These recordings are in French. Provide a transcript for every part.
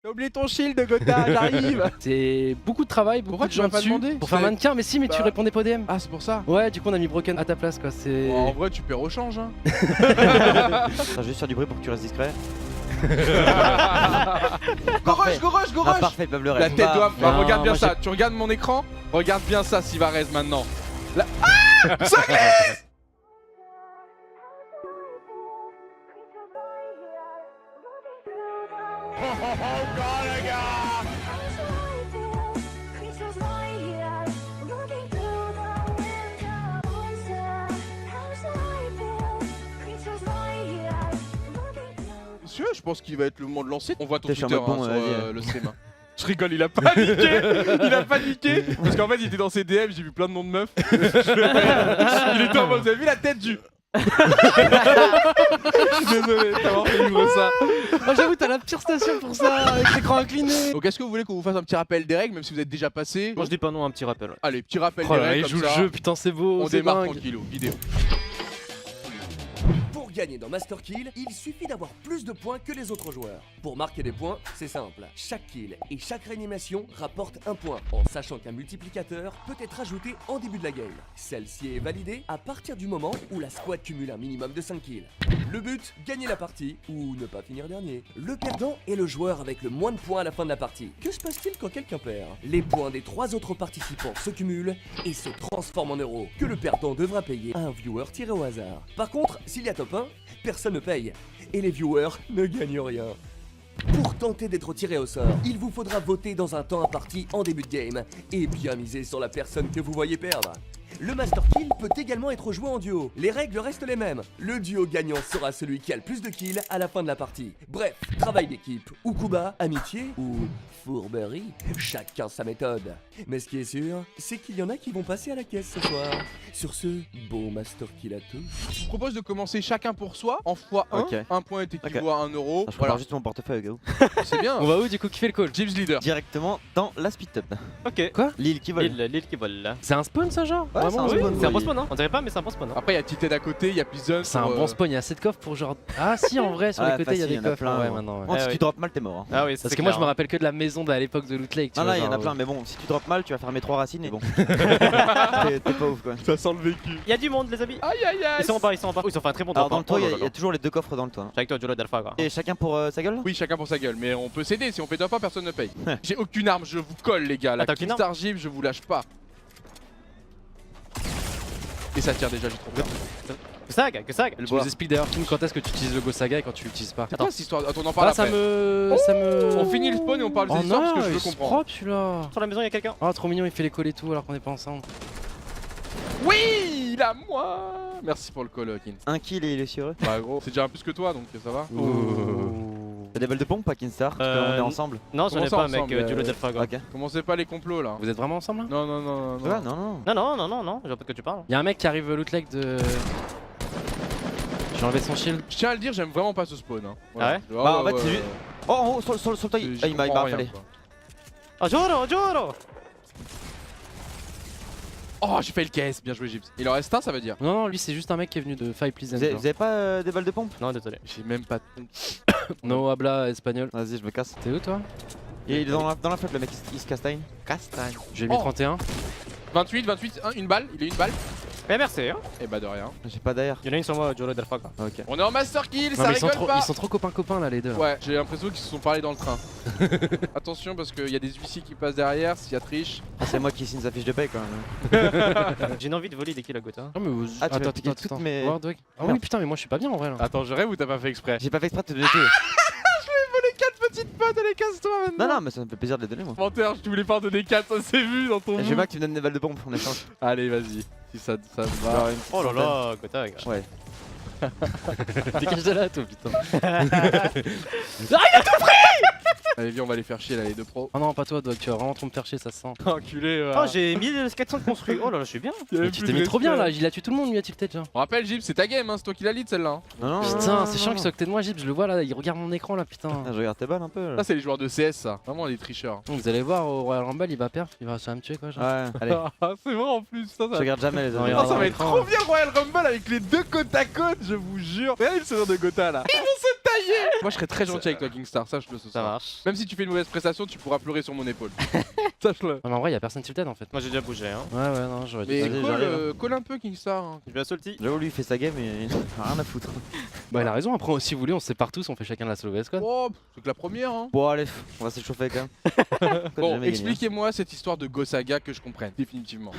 T'as oublié ton shield, Gotha, j'arrive. C'est beaucoup de travail, beaucoup Pourquoi de tu gens m'as pas dessus demandé? pour faire mannequin, mais si, mais tu Bah. répondais pas au DM. Ah, c'est pour ça. Ouais, du coup on a mis Broken à ta place quoi, c'est... En vrai, tu perds au change, hein. Attends, juste faire du bruit pour que tu restes discret. Go rush, go rush, go Ah, rush. parfait, Pablo La reste. tête doit... Non, regarde bien moi, ça, tu regardes mon écran. Regarde bien ça, Sivarez maintenant. La... Ah, ça glisse. Monsieur, je pense qu'il va être le moment de lancer. On voit ton Je suis en Twitter mode bon, sur vas-y. le stream. Je rigole, il a paniqué. Il a paniqué. Parce qu'en fait, il était dans ses DM, j'ai vu plein de noms de meufs. Il était en mode, vous avez vu la tête du... Je suis désolé d'avoir fait vivre ça. Oh j'avoue t'as la pire station pour ça, avec l'écran incliné. Donc est-ce que vous voulez qu'on vous fasse un petit rappel des règles, même si vous êtes déjà passé? Moi je dis pas non, un petit rappel. Ouais. Allez, petit rappel Oh des là, règles il comme joue le ça. jeu, putain c'est beau, On c'est démarre dingue. tranquillou, vidéo. Pour gagner dans Master Kill, il suffit d'avoir plus de points que les autres joueurs. Pour marquer des points, c'est simple. Chaque kill et chaque réanimation rapporte un point, en sachant qu'un multiplicateur peut être ajouté en début de la game. Celle-ci est validée à partir du moment où la squad cumule un minimum de 5 kills. Le but, gagner la partie, ou ne pas finir dernier. Le perdant est le joueur avec le moins de points à la fin de la partie. Que se passe-t-il quand quelqu'un perd? Les points des 3 autres participants se cumulent et se transforment en euros, que le perdant devra payer à un viewer tiré au hasard. Par contre, s'il y a top 1, personne ne paye, et les viewers ne gagnent rien. Pour tenter d'être tiré au sort, il vous faudra voter dans un temps imparti en début de game, et bien miser sur la personne que vous voyez perdre. Le Master Kill peut également être joué en duo. Les règles restent les mêmes. Le duo gagnant sera celui qui a le plus de kills à la fin de la partie. Bref, travail d'équipe, Ukuba, amitié ou fourberie, chacun sa méthode. Mais ce qui est sûr, c'est qu'il y en a qui vont passer à la caisse ce soir. Sur ce, bon Master Kill à tous. Je vous propose de commencer chacun pour soi en x1. Ok. Un point est équivaut à 1 euro. Ah, je prépare Voilà, juste mon portefeuille au cas où. c'est bien. On va où du coup, qui fait le call? James Leader. Directement dans la speed tub. Ok. Quoi? L'île qui vole. L'île qui vole là. C'est un spawn ça genre? Ouais, c'est un Oui, spawn, c'est un oui. bon spawn hein. On dirait pas mais c'est un bon spawn hein. Après, il y a Titan à côté, il y a Pigeon. C'est un bon spawn, il y a assez de coffres pour genre... Ah si en vrai, sur Ouais, les côtés il y a facile, des y en a coffres. plein, Ouais ouais. maintenant ouais. Non, si ouais. tu drops mal, t'es mort. Hein. Ah oui, Parce que moi je me rappelle que de la maison de l'époque de Loot Lake. tu Non, vois, là, il y en a genre, plein, mais bon, si tu drops mal, tu vas fermer 3 racines et bon. T'es pas ouf quoi. Ça sent le vécu. Il y a du monde les amis. Aïe aïe aïe. Ils sont en bas, ils sont en bas. Oh, ils ont fait un très bon Alors, drop. dans le toit, hein. il y a toujours les 2 coffres dans le toit. Je suis avec toi, Jolo d'Alpha quoi. Et chacun pour sa gueule? Oui, chacun pour sa gueule, mais on peut s'aider. Si on fait deux pas, personne ne paye. J'ai aucune arme, je vous colle, les gars. La Attends, aucune arme Star Jeep, je vous lâche pas. Et ça tire déjà, j'ai trop peur. Que ça. Tu nous expliques d'ailleurs Kim quand est-ce que tu utilises le Go Saga et quand tu l'utilises pas. C'est quoi cette histoire? Attends, on en parle Ah ça après. me... On finit le spawn et on parle des Oh histoires non, parce que je il veux se comprendre. propre celui-là. Sur la maison, il y a quelqu'un. Oh trop mignon, il fait les calls et tout alors qu'on est pas ensemble. Oui, il a moi. Merci pour le call, Kin. Un kill et il est sur eux. Bah gros, c'est déjà un plus que toi, donc ça va. T'as des balles de pompe, pas Kinstar? On est ensemble. Non, j'en Comment ai ça, pas mec, ensemble, Jolo d'Alpha quoi. Ok. Commencez pas les complots là. Vous êtes vraiment ensemble là? Non, non, non, non. Ouais, non. Non, je vois pas de quoi tu parles. Y'a un mec qui arrive Loot Lake de... J'ai enlevé son shield. Je tiens à le dire, j'aime vraiment pas ce spawn. Hein. Ah ouais Bah, en fait, c'est juste- Oh, en haut, sur le toit, J'y il m'a comprends rien, rafalé. quoi. Oh Jolo. Oh, j'ai fait le caisse, bien joué, Gibbs. Il en reste un, ça veut dire. Non, lui c'est juste un mec qui est venu de Five Pleasant. Vous avez pas des balles de pompe? Non, désolé. J'ai même pas de... No habla espagnol. Vas-y, je me casse. T'es où toi? Il est dans la flotte, le mec, il se castagne. Castagne. J'ai mis Oh. 31. 28, une balle, il est une balle. Eh merci hein. Et bah de rien. J'ai pas d'air. Il y en a une sur moi, Jolo d'Alpha quoi. Ok. On est en Master Kill, Non, ça mais rigole pas. ils sont trop copains là les deux. Ouais, j'ai l'impression qu'ils se sont parlé dans le train. Attention parce qu'il y a des huissiers qui passent derrière, s'il y a triche. Ah, c'est moi qui signe sa fiche de paye quand même. J'ai une envie de voler des kills à Gotha. Non mais vous... Ah, tu vas piquer toutes mes- Wardweg. Ah oui putain mais moi je suis pas bien en vrai là. Attends, je rêve ou t'as pas fait exprès? J'ai pas fait exprès de te donner tout. Les 4 petites potes, allez casse-toi maintenant. Non, mais ça me fait plaisir de les donner moi. Menteur, je voulais pas en donner 4, ça s'est vu dans ton Je veux mood. pas que tu me donnes des balles de pompe en échange. Allez, vas-y, si ça te va. Genre une petite Oh là centaine. là, Gotha gars. Ouais. Dégage de là toi putain. Allez, viens, on va les faire chier là, les deux pros. Oh non pas toi Doc, tu vas vraiment trop me faire chier ça se sent. Enculé, Oh j'ai 1400 de construits. Oh là là, je suis bien. Mais tu t'es mis trop bien là, il a tué tout le monde lui a tilté déjà. On rappelle, Gibbs, c'est ta game, hein, c'est toi qui la lead celle-là. Hein. Non, Putain c'est chiant qu'il soit à côté de moi Gib, je le vois là, il regarde mon écran là putain. Ah, je regarde tes balles un peu. Ça, Là. c'est les joueurs de CS, ça. Vraiment, les tricheurs. Vous allez voir au Royal Rumble il va perdre, il va me tuer quoi genre. Ouais, allez. Ah, c'est vrai en plus, ça, Je regarde jamais les Non, autres. regarde. Ah, ça va être l'écran, trop là. bien le Royal Rumble avec les deux côte à côte, je vous jure. Regardez le sourire de Gotha là. Ils vont se Moi je serais très gentil avec toi Kingstar, sache-le ce Ça soir. marche. Même si tu fais une mauvaise prestation, tu pourras pleurer sur mon épaule. Sache-le. Non, mais en vrai, y'a personne tilted en fait. Moi j'ai déjà bougé hein. Ouais, ouais, non, j'aurais dû. Mais Vas-y, colle, j'arrive, colle un peu Kingstar. Hein. Je vais à Salty. J'avoue, lui il fait sa game et il a rien à foutre. Bah, il a raison, après, si vous voulez, on se sépare tous, on fait chacun la solo VS Squad. Oh, c'est que la première hein. Bon, allez, on va s'échauffer quand même. Bon, Jamais expliquez-moi cette histoire de Gosaga que je comprenne, définitivement.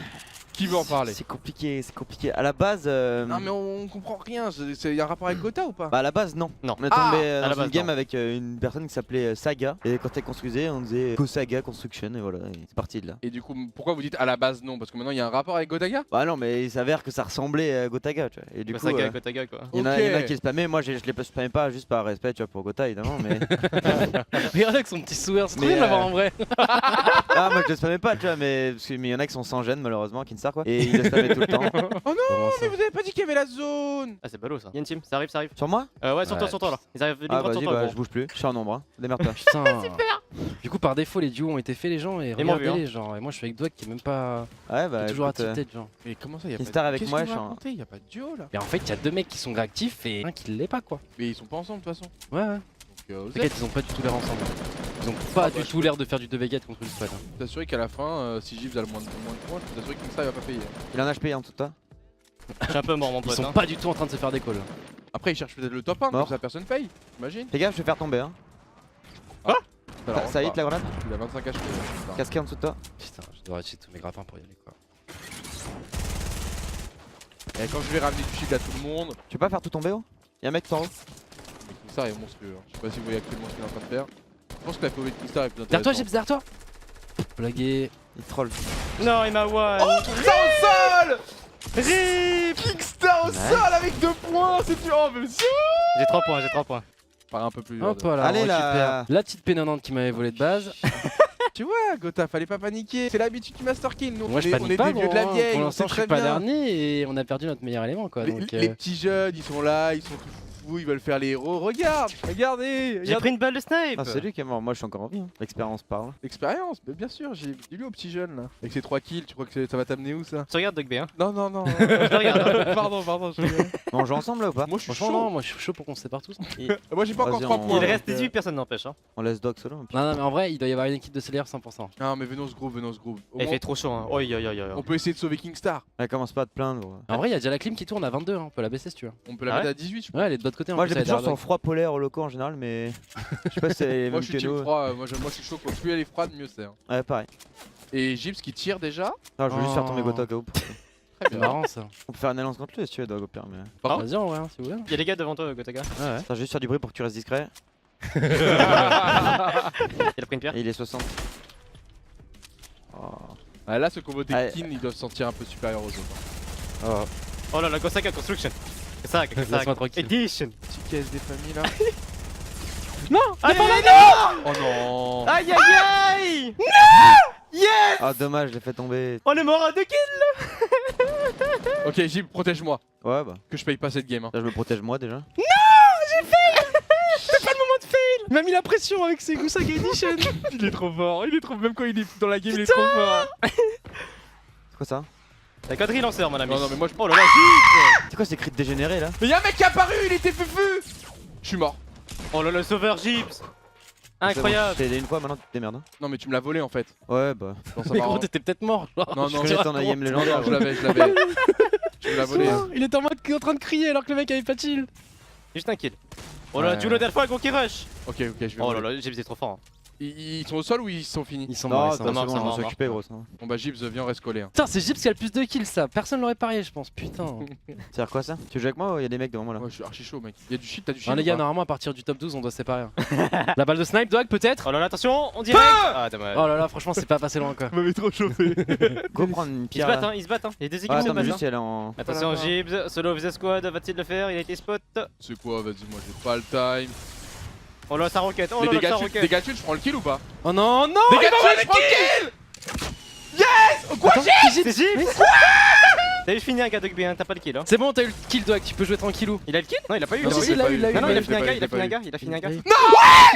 Qui veut en parler? C'est compliqué, c'est compliqué. À la base. Non mais on comprend rien, y a un rapport avec Gotha ou pas? Bah à la base non. Non. On est Ah, tombé à la dans base, une game non. avec une personne qui s'appelait Saga et quand elle construisait on disait Saga Construction et voilà, et c'est parti de là. Et du coup, pourquoi vous dites à la base non? Parce que maintenant il y a un rapport avec Gotaga? Bah non mais il s'avère que ça ressemblait à Gotaga tu vois. Et du coup Gotaga, Gotaga quoi. il y en a Ok. qui le spammaient, moi je les spammais pas juste par respect tu vois pour Gotha évidemment mais Regarde avec son petit sourire, c'est trop Mais, bien de l'avoir en vrai. ah moi je le spammais pas tu vois mais il y en a qui sont sans gêne malheureusement Kinstar quoi et ils le spammaient tout le temps. Oh non, Comment ça mais vous avez pas dit qu'il y avait la zone! Ah c'est ballot ça. Y'a une team, ça arrive, ça arrive. Sur moi? Ouais, sur toi là. Ils arrivent ligne Ah droite sur vas-y toi. bah gros. je bouge plus, je suis en nombre hein. Démerde-toi. Putain. Du coup, par défaut, les duos ont été faits, les gens, et moi, regardez-les, genre. Et moi, je suis avec Dwag qui est même pas. Ouais bah qui est toujours à écoute, tilted, genre. Mais comment ça, y a Kingstar pas de... avec Qu'est-ce moi, que je vous suis en- racontez? Y a pas de duo là. Et en fait, il y a deux mecs qui sont réactifs et un qui l'est pas, quoi. Mais ils sont pas ensemble de toute façon. Ouais, ouais. Donc vous T'inquiète, ils ont pas du tout l'air ensemble. Ils ont pas du bah, tout l'air de faire du 2v4 contre une squad. hein. peux t'assurer qu'à la fin, si Gibbs a le moins de points, je peux t'assurer que Kingstar il va pas payer. Il en a HP en tout cas. Je suis un peu mort mon Ils pote. sont hein. pas du tout en train de se faire des calls. Après, il cherche peut-être le top 1, Mort. comme ça personne paye, imagine. Fais gaffe je vais faire tomber hein. Alors, Ça hit la grenade? Il a 25 HP. Kingstar. Casqué en dessous de toi. Putain, je devrais acheter tous mes grappins pour y aller, quoi. Et quand je vais ramener du shield à tout le monde, Tu peux pas faire tout tomber haut? Y'a un mec tout en haut. Kingstar est monstrueux. hein. Je sais pas si vous voyez actuellement ce qu'il est en train de faire. Je pense que la POV de Kingstar est plus Derrière toi, intéressante. Gibbs, derrière toi. Blagué. Il troll. Non, il m'a one. Kingstar au sol! RIP. Kingstar au Ouais. sol avec 2 points! C'est dur, oh, monsieur! J'ai 3 points, j'ai 3 points. Par un peu plus. Hop là, Allez, on là. récupère la petite P90 qui m'avait volé de base. Tu vois, Gotha, fallait pas paniquer. C'est l'habitude du Master Kill. Nous, Moi, je on est panique pas, des vieux de la gros, hein. vieille. Pour on l'instant, sait je très suis pas bien. dernier et on a perdu notre meilleur élément, quoi. Les, Donc, les petits jeunes, ils sont là, ils sont tout fous, ils veulent faire les héros. Regarde, regardez, J'ai regarde pris une balle de snipe. Ah c'est lui qui est mort, moi je suis encore en vie. hein. L'expérience parle. l'expérience. Mais bien sûr, j'ai lu aux petits jeunes là. Avec ses 3 kills, tu crois que ça va t'amener où ça? Tu regardes Dog B hein. Non, non, non. Je le regarde. pardon, je rigole. On joue ensemble là ou pas? Moi, je suis franchement, chaud. non, moi je suis chaud pour qu'on se sépare tous. Moi, j'ai pas encore Vas-y, 3 on- points. Il Ouais, reste donc, 18, personne n'empêche. Hein. On laisse Dog solo. Non, non, mais en vrai, il doit y avoir une équipe de CLR 100%. Non, mais venons ce groupe, venons ce groupe. Au Il moins, fait trop chaud. Hein. Oi, oi, oi, oi. on peut essayer de sauver Kingstar. Elle commence pas à te plaindre gros. En vrai, il y a déjà la clim qui tourne à 22, hein. On peut la baisser si tu veux. On peut la Ah mettre ouais à 18, je pense. Ouais, elle est de l'autre côté. en Moi plus, j'étais elle est toujours sur derrière le froid polaire au locaux en général mais je sais pas si c'est les Moi, mêmes je suis que team nous. froid. Moi, je suis chaud. Quoi. Plus elle est froide, mieux c'est. hein. Ouais pareil. Et Gibbs qui tire déjà. Non je veux juste faire tomber Oh. Gotok au Très C'est bien. marrant ça. On peut faire une alliance contre lui si tu veux Dog au pire mais. Par Vas-y, en vrai, hein, si vous voulez. Il y a les gars devant toi, Gotaga. Ouais, ouais. Attends, je vais juste faire du bruit pour que tu restes discret. Il a pris une pierre. Et il est 60. Oh. Ah, là, ce combo Allez. Tekken, ils doivent se sentir un peu supérieurs aux autres. Oh. Oh là là, Gotaga Construction. C'est ça, Laisse-moi tranquille. Edition. Petit caisse des familles là. Aïe aïe aïe Oh non. aïe aïe. Ah dommage, je l'ai fait tomber. On est mort à 2 kills. Ok, Gibbs, protège-moi. Ouais bah. Que je paye pas cette game. Hein. Là je me protège moi déjà. Il m'a mis la pression avec ses Goussaga Edition. Il est trop fort. Il est trop. Même quand il est dans la game, il est trop fort. C'est quoi ça? La quadrille lanceur, mon ami. Non, non, mais moi je. Oh là là. C'est quoi ces cris de dégénérés là? Mais y'a un mec qui est apparu, il était fufu. Je suis mort. Oh là là, le sauveur Gibbs. C'est Incroyable. bon, je t'ai aidé une fois maintenant tu te démerdes. hein. Non, mais tu me l'as volé en fait. Ouais bah. Non, ça Mais va, gros, hein. t'étais peut-être mort. Genre. Non, Je non, connais ton IM Non, légendaire. non, je l'avais. Tu me l'as volé. hein. Il était en mode en train de crier alors que le mec avait pas de shield. Juste un kill. Oh là là, Ouais. Julo Delphago qui rush. Ok, je vais. Oh là voler. là, Gibbs est trop fort. hein. Ils sont au sol ou ils sont finis? Ils sont Non, morts. c'est ils sont bon, morts. ça on mort, va s'occuper gros ça. Bon bah Gibbs, viens, on reste collé. Hein. Putain, c'est Gibbs qui a le plus de kills ça. Personne l'aurait parié, je pense. Putain. C'est quoi ça? Tu joues avec moi ou y'a des mecs devant moi là? Ouais, je suis archi chaud, mec. Y'a du shit, t'as du shit. Non, les ou gars, pas normalement, à partir du top 12, on doit se séparer. hein. La balle de snipe, Dog, peut-être. Oh là là, attention, on dirait. Ah, dommage. Oh là là, franchement, c'est pas passé loin quoi. Vous m'avez trop chauffé. Go prendre une Ils se pierre battent, là. hein, ils se battent. Hein. Il y a des équipes Ah, qui se attends mais battent. juste si elle est en. Attention, Voilà. Gibbs, solo vs squad, va-t-il le faire? Il a été spot. C'est quoi, vas-y, moi j'ai pas le time. Oh là, sa roquette. Oh Les là là, sa dégâts roquette. dégâts je prends le kill ou pas? Oh non, non. Dégâts je prends le kill. Yes. Quoi, C'est Gibbs. T'as eu fini un gars Dog B, hein, t'as pas le kill. Hein. C'est bon, t'as eu le kill, Dog, tu peux jouer tranquillou. Il a le kill? Non, il a pas eu. Non, le si, kill. il l'a eu, il l'a eu. Non, non, il a je fini l'ai un pas gars, eu, il a je l'ai fini un pas gars, il a fini un gars.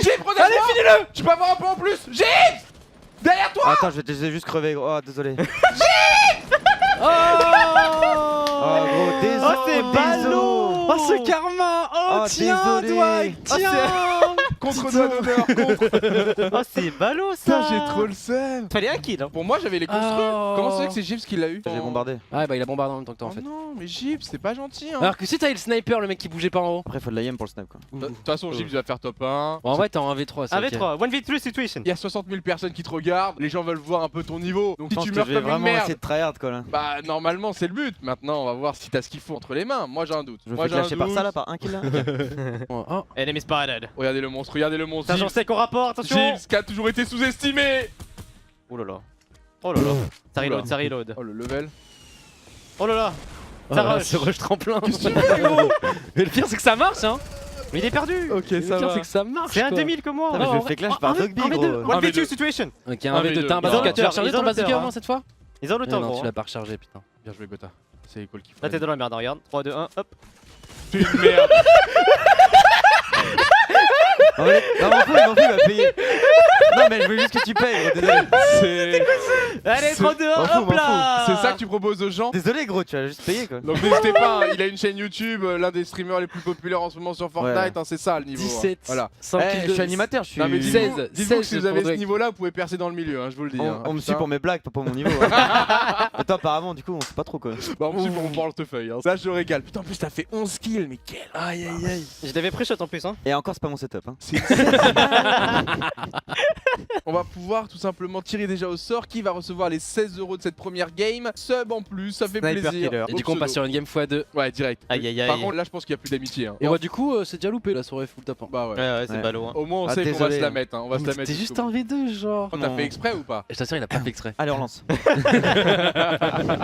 J'ai protégé. Allez, finis-le. Je peux avoir un peu en plus. J'ai derrière toi. Attends, je vais juste crever gros. Oh désolé. Oh Oh gros, désolé. Oh, c'est ballot. Oh ce karma. Oh, Oh, tiens désolé. Dwight. Tiens. Contre doigt d'honneur, contre. Oh, c'est ballot ça. Putain, j'ai trop le seum. Fallait un kill. Hein. Pour moi, j'avais les construits. Oh. Comment c'est que c'est Gibbs qui l'a eu? J'ai bombardé. Ouais bah il a bombardé en même temps que toi en Oh fait. non, mais Gibbs, c'est pas gentil. Hein. Alors que si t'avais le sniper, le mec qui bougeait pas en haut. Après, faut de la yam pour le snap quoi. De toute façon, Gibbs va faire top 1. Bon, en vrai t'es en 1v3. c'est ok. 1v3, 1v3 situation. Il y a 60 000 personnes qui te regardent, les gens veulent voir un peu ton niveau. Donc Je si pense tu que meurs je vais comme une vraiment merde, essayer de tryhard quoi là. bah normalement c'est le but. Maintenant on va voir si t'as ce qu'il faut entre les mains. Moi j'ai un doute. Je me Moi fais j'ai un clasher par doute. ça là, par un kill là. Oh, oh. Enemy spotted. Regardez le monstre, regardez le monstre. Attention, c'est qu'on rapport, attention. Gibbs qui a toujours été sous-estimé. Oh là là. Oh là là. Ça reload, ça reload. Oh le level. Oh là là. Oh Ça là, rush. ce rush tremplin. Qu'est-ce que tu fais gros? Mais le pire c'est que ça marche hein. Mais il est perdu. Ok Le pire c'est que ça marche. C'est un quoi. 2000 comme moi. Putain, mais je me fais clash par Dogby gros. 1v2 situation. Ok, un 1v2. V2, t'as un Ils ont bazooka, le tu l'as tour, rechargé ils ont ton le bazooka tour, au moins hein. cette fois? Ils ont le temps Non, gros. tu l'as pas rechargé putain. Bien joué Gotha. C'est l'école qui faut. Là t'es dans la merde, regarde. 3, 2, 1, hop. T'es une merde. Non, mais non, m'en fous, il va payer. Non, mais je veux juste que tu payes gros, désolé. C'est Allez, 3, 2, 1, M'en fous, hop m'en là. c'est ça que tu proposes aux gens. Désolé gros, tu vas juste payer quoi. Donc n'hésitez pas, hein, il a une chaîne YouTube, l'un des streamers les plus populaires en ce moment sur Fortnite, Ouais. hein, c'est ça le niveau. hein. 17, Voilà. 5 Eh, je suis animateur, je suis. Non mais dites-vous 16, dites-vous que si 16 vous avez ce faudrait- niveau-là, vous pouvez percer dans le milieu, hein, je vous le dis. hein. On me Putain. suit pour mes blagues, pas pour mon niveau. Hein. Et toi, apparemment, du coup, on sait pas trop quoi. Bah on me suit pour mon portefeuille. Hein. Là je régale. Putain en plus t'as fait 11 kills, mais quel. Aïe aïe aïe. Je l'avais pré-shot en plus hein. Et encore, c'est pas mon setup. Hein. On va pouvoir tout simplement tirer déjà au sort qui va recevoir les 16 € de cette première game. Sub en plus, ça fait Sniper plaisir. killer. Et du coup on passe sur une game x2. Ouais direct. Aïe aïe Par aïe. contre là je pense qu'il y a plus d'amitié. Hein. Et bah du coup c'est déjà loupé la soirée full top. Hein. Bah ouais. Ouais, c'est Ouais. ballot hein. Au moins on Ah, sait qu'on va désolé. se la mettre. Hein. On va se la mettre. C'était juste jusqu'au un V2 genre. bout. T'as fait exprès ou pas? Je t'assure il a pas fait exprès. Allez, on lance.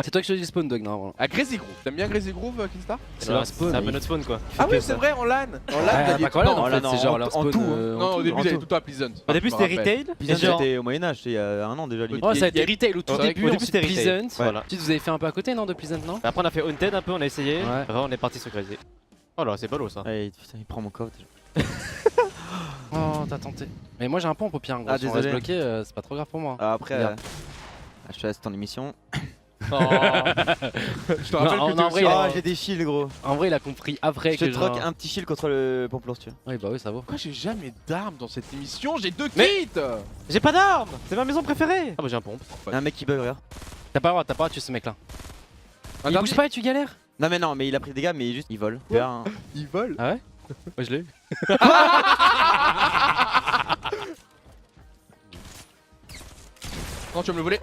C'est toi qui choisis le spawn Dog non. Ah Crazy Groove. T'aimes bien Crazy Groove Kinstar? C'est leur spawn. C'est un peu notre spawn quoi. Ah oui c'est vrai en LAN. En LAN t'as dit pas quoi là en là, fait non, c'est genre en- leur en spawn. tout, hein. Non, au début, en j'avais tout. tout à Pleasant. Au début c'était retail. Puis Et genre- c'était au Moyen-Âge, c'était il y a un an déjà limite. Ouais ça a Il y a- été retail au tout C'est vrai début, qu'au début, ensuite c'était retail. Pleasant. Voilà. Ensuite vous avez fait un peu à côté non de Pleasant non? Après on a fait Haunted un peu, on a essayé. Ouais. Après on est parti sur Crazy. Oh là c'est ballot ça. Allez, putain, il prend mon coffre déjà. Oh t'as tenté. Mais moi j'ai un pompe au pire. Ah, Si on reste désolé. bloqué c'est pas trop grave pour moi. Alors après, Merde. je te laisse ton émission. Oh. Je te rappelle Non, que non, en t'es vrai, aussi- Oh, j'ai des shields gros. En vrai il a compris après Je te que troque genre... un petit shield contre le pamplemousse, tu vois. Oui bah oui ça vaut. Pourquoi j'ai jamais d'armes dans cette émission? J'ai 2 Mais- kits. J'ai pas d'armes. C'est ma maison préférée. Ah bah j'ai un pompe. Il y a un mec qui bug, regarde. T'as pas le droit de tuer ce mec là. Un Il dernier- bouge pas et tu galères. Non, mais non, mais il a pris des dégâts, mais juste il vole. Faire un- Il vole. Ah ouais? Ouais je l'ai eu. Non, tu vas me le voler.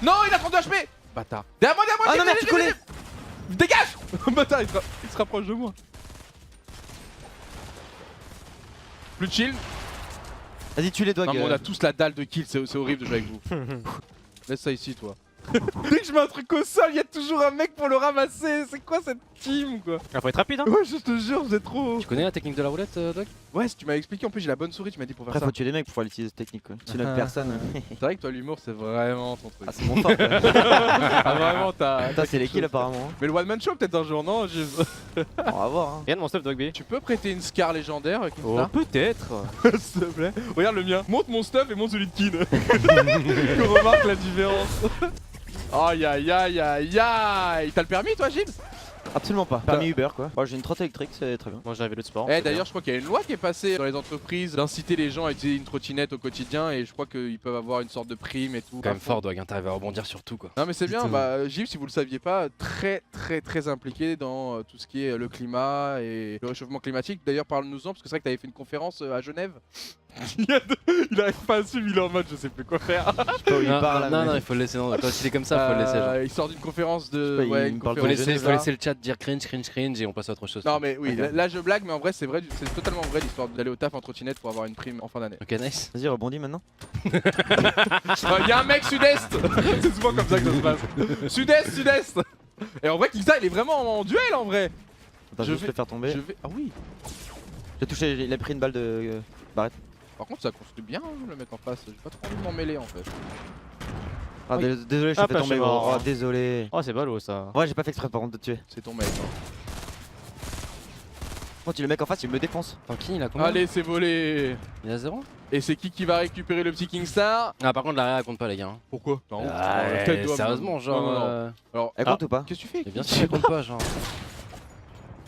Non, il a 32 HP. Bâtard. Derrière moi, Ah non, merde, tu connais. Dégage. Bâtard, il se rapproche de moi. Plus de shield. Vas-y, tue les doigts. Non, mais on a tous la dalle de kill, c'est horrible de jouer avec vous. Laisse ça ici, toi. Dès que je mets un truc au sol, il y a toujours un mec pour le ramasser. C'est quoi cette team, quoi? Ah, faut être rapide hein. Ouais, je te jure, vous êtes trop. Tu connais la technique de la roulette Dog? Ouais, si tu m'as expliqué, en plus j'ai la bonne souris, tu m'as dit pour faire Après, ça. faut tuer les mecs pour pouvoir utiliser cette technique, quoi. Si notre personne. C'est vrai que toi, l'humour, c'est vraiment ton truc. Ah, c'est mon fort, quoi. Ah, vraiment, t'as. Putain, c'est les kills apparemment. Mais le one man show, peut-être un jour, non? On va voir, hein. Rien de mon stuff Dogby. Tu peux prêter une scar légendaire, Oh Kinstar? peut-être. S'il te plaît. Regarde le mien. Monte mon stuff et monte celui de Kin. Qu'on remarque la différence. Aïe aïe aïe aïe aïe. T'as le permis toi Gilles? Absolument pas. Permis Uber, quoi. Moi, j'ai une trotte électrique, c'est très bien. Moi j'ai un vélo de sport. Eh d'ailleurs je crois qu'il y a une loi qui est passée dans les entreprises d'inciter les gens à utiliser une trottinette au quotidien et je crois qu'ils peuvent avoir une sorte de prime et tout. Quand même fort Dog, t'arrives à rebondir sur tout quoi. Non mais c'est bien, Putain. bah Gilles si vous le saviez pas, très impliqué dans tout ce qui est le climat et le réchauffement climatique. D'ailleurs parle-nous-en parce que c'est vrai que t'avais fait une conférence à Genève. Il arrive pas à suivre, il est en mode je sais plus quoi faire. Je sais pas où il Non, parle, non, mais- non, il faut le laisser. Non, quand il est comme ça, faut le laisser. Genre. Il sort d'une conférence de. Je sais pas, il Ouais, me une parle de Faut conférence laisser, de faut là. laisser le chat dire cringe et on passe à autre chose. Non mais oui, Ok. là je blague mais en vrai c'est vrai, c'est totalement vrai l'histoire d'aller au taf en trottinette pour avoir une prime en fin d'année. Ok nice. Vas-y, rebondis maintenant. Y'a un mec sud-est. C'est souvent comme ça que ça se passe. Sud-est. Et en vrai Kinstar il est vraiment en duel en vrai. Attends, Je je vais juste vais- le faire tomber. Je vais. Ah oui. J'ai touché, il a pris une balle de. Par contre ça construit bien hein, le mec en face, j'ai pas trop envie de m'en mêler en fait. Ah, Oui. désolé, je Ah, t'ai fait pas tomber, chez gros. moi. Oh, désolé. Oh c'est ballot ça. Ouais, j'ai pas fait exprès par contre de te tuer. C'est ton mec. Hein. contre, le mec en face il me défonce. Attends, King il a combien? Allez, c'est volé. Il a 0. Et c'est qui va récupérer le petit Kingstar? Ah, par contre, l'arrière elle compte pas, les gars. Hein. Pourquoi? Non, Ouais, tête d'homme. sérieusement, genre. Non, non, non. Alors, Elle compte ou pas? qu'est-ce que tu fais? Mais bien sûr, elle compte pas, genre.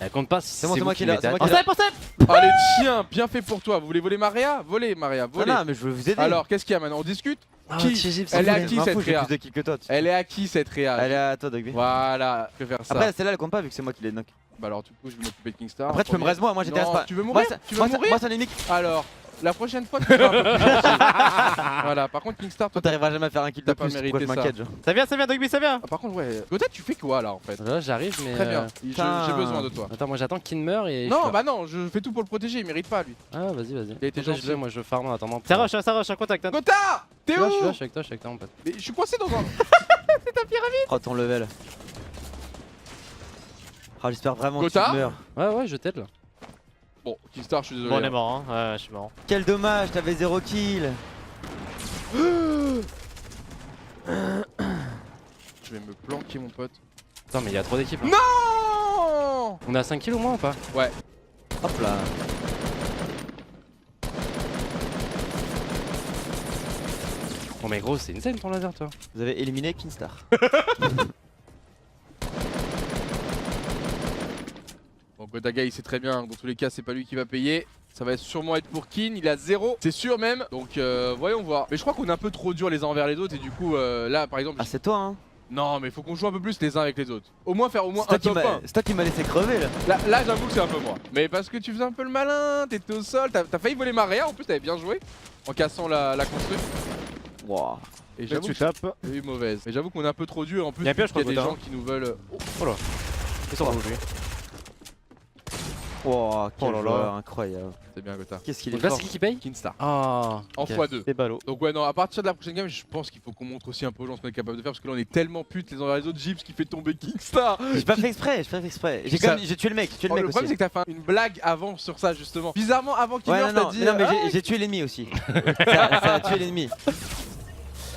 Elle compte pas si C'est bon, c'est vous moi qui l'ai, mettez c'est moi à- qui l'ai. Oh, step. Allez, tiens, bien fait pour toi. Vous voulez voler Maria? Volez Maria, Non, volez. non, mais je veux vous aider. Alors, qu'est-ce qu'il y a maintenant? On discute? Ah, Qui TG, Elle est à c'est qui M'en cette fous, j'ai réa? plus de kills que toi. Elle est à qui cette réa? Elle est à toi, Dogby. Voilà, je vais faire ça. Après, celle-là elle compte pas vu que c'est moi qui l'ai knock. Bah alors du coup je vais m'occuper de Kingstar. Après, tu peux me raise moi j'étais à Non, Spa. tu veux mourir? Tu veux mourir? Moi, c'est un ennemi. Alors, la prochaine fois tu seras un peu plus gentil. Voilà, par contre Kingstar, toi Toi, t'arriveras jamais à faire un kill de T'as pas plus. Pourquoi mérité je m'inquiète, genre. Ça vient, Dogby, ça vient. Ah, par contre ouais, Gotha tu fais quoi là en fait? Là, j'arrive, mais. Très bien, putain. j'ai besoin de toi. Attends, moi j'attends qu'il meure et. je Non pleure. bah non, je fais tout pour le protéger, il mérite pas lui. Ah, vas-y, vas-y. Il a été Comme ça, gentil. je l'ai, moi je farm en attendant. Ça rush, un contact. Hein. Gotha! T'es Je où? suis là, je suis avec toi, mon pote. Mais je suis coincé dans un... Oh, ton level. Oh, j'espère vraiment que Gotha tu meurs. Ouais, je t'aide là. Bon, Kingstar je suis désolé. Bon, on est hein. mort, hein. Ouais, je suis mort. Quel dommage, t'avais 0 kill. Je vais me planquer mon pote. Attends, mais il y a trop d'équipes là. Non! On est à 5 kills au moins ou pas? Hop là. Oh, mais gros, c'est une scène ton laser, toi. Vous avez éliminé Kingstar. Bon, Godaga il sait très bien, dans tous les cas c'est pas lui qui va payer. Ça va sûrement être pour Kin, il a 0, c'est sûr même. Donc voyons voir. Mais je crois qu'on est un peu trop dur les uns envers les autres et du coup là par exemple... Ah, c'est toi, hein. Non mais faut qu'on joue un peu plus les uns avec les autres. Au moins faire au moins C'est un top 1. toi qui m'as laissé crever là. Là j'avoue que c'est un peu moi. Mais parce que tu faisais un peu le malin, t'étais au sol, t'as failli voler Maria, en plus t'avais bien joué. En cassant la construction. Wow. Et Là, j'avoue tu que tapes. j'ai eu mauvaise. Mais j'avoue qu'on est un peu trop dur en plus. Il y a pire, parce je qu'il y a crois, des gens qui nous veulent... Ils sont rouges, lui. Wow, quel Oh là là. joueur incroyable. C'est bien Gotha. Qu'est-ce qu'il est Donc là, fort. c'est qui paye? Kinstar. Ah. En ok. x2. C'est ballot. Donc ouais non, à partir de la prochaine game je pense qu'il faut qu'on montre aussi un peu aux gens ce qu'on est capable de faire parce que là on est tellement putes les uns vers les autres. Gibbs qui fait tomber Kingstar. J'ai pas fait exprès, J'ai Ça- j'ai tué le mec, Oh, le problème c'est que t'as fait une blague avant sur ça justement. Bizarrement avant qu'il Ouais, meure non, t'as dit non, mais ah, j'ai tué l'ennemi aussi. ça a tué l'ennemi.